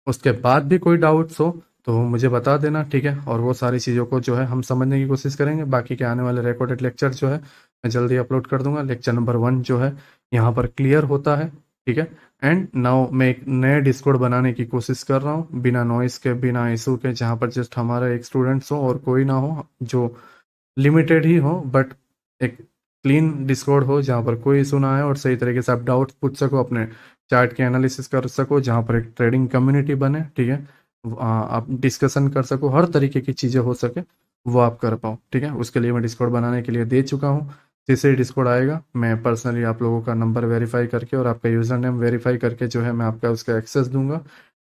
उसके बाद भी कोई डाउट्स हो तो मुझे बता देना। ठीक है, और वो सारी चीज़ों को जो है हम समझने की कोशिश करेंगे। बाकी के आने वाले रिकॉर्डेड लेक्चर जो है मैं जल्दी अपलोड कर दूंगा। लेक्चर नंबर 1 जो है यहाँ पर क्लियर होता है। ठीक है, एंड नाउ मैं एक नए डिस्कॉर्ड बनाने की कोशिश कर रहा हूँ, बिना नॉइस के, बिना इशू के, जहाँ पर जस्ट हमारा एक स्टूडेंट्स हो और कोई ना हो, जो लिमिटेड ही हो, बट एक क्लीन डिस्कॉर्ड हो जहाँ पर कोई इशू ना आए और सही तरीके से आप डाउट्स पूछ सको, अपने चार्ट के एनालिसिस कर सको, जहाँ पर एक ट्रेडिंग कम्युनिटी बने, ठीक है। आप डिस्कशन कर सको, हर तरीके की चीज़ें हो सके वो आप कर पाओ, ठीक है। उसके लिए मैं डिस्कॉर्ड बनाने के लिए दे चुका हूँ। जैसे ही डिस्कॉर्ड आएगा मैं पर्सनली आप लोगों का नंबर वेरीफाई करके और आपका यूज़र नेम वेरीफाई करके जो है मैं आपका उसका एक्सेस दूंगा।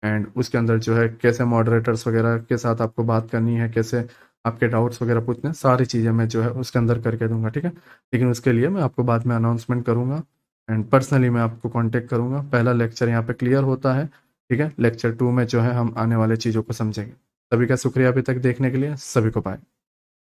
एंड उसके अंदर जो है कैसे मॉडरेटर्स वगैरह के साथ आपको बात करनी है, कैसे आपके डाउट्स वगैरह पूछने हैं, सारी चीज़ें मैं जो है उसके अंदर करके दूंगा, ठीक है। लेकिन उसके लिए मैं आपको बाद में अनाउंसमेंट करूंगा एंड पर्सनली मैं आपको कांटेक्ट करूंगा। पहला लेक्चर यहाँ पे क्लियर होता है, ठीक है। लेक्चर 2 में जो है हम आने वाले चीज़ों को समझेंगे। सभी का शुक्रिया अभी तक देखने के लिए, सभी को बाय।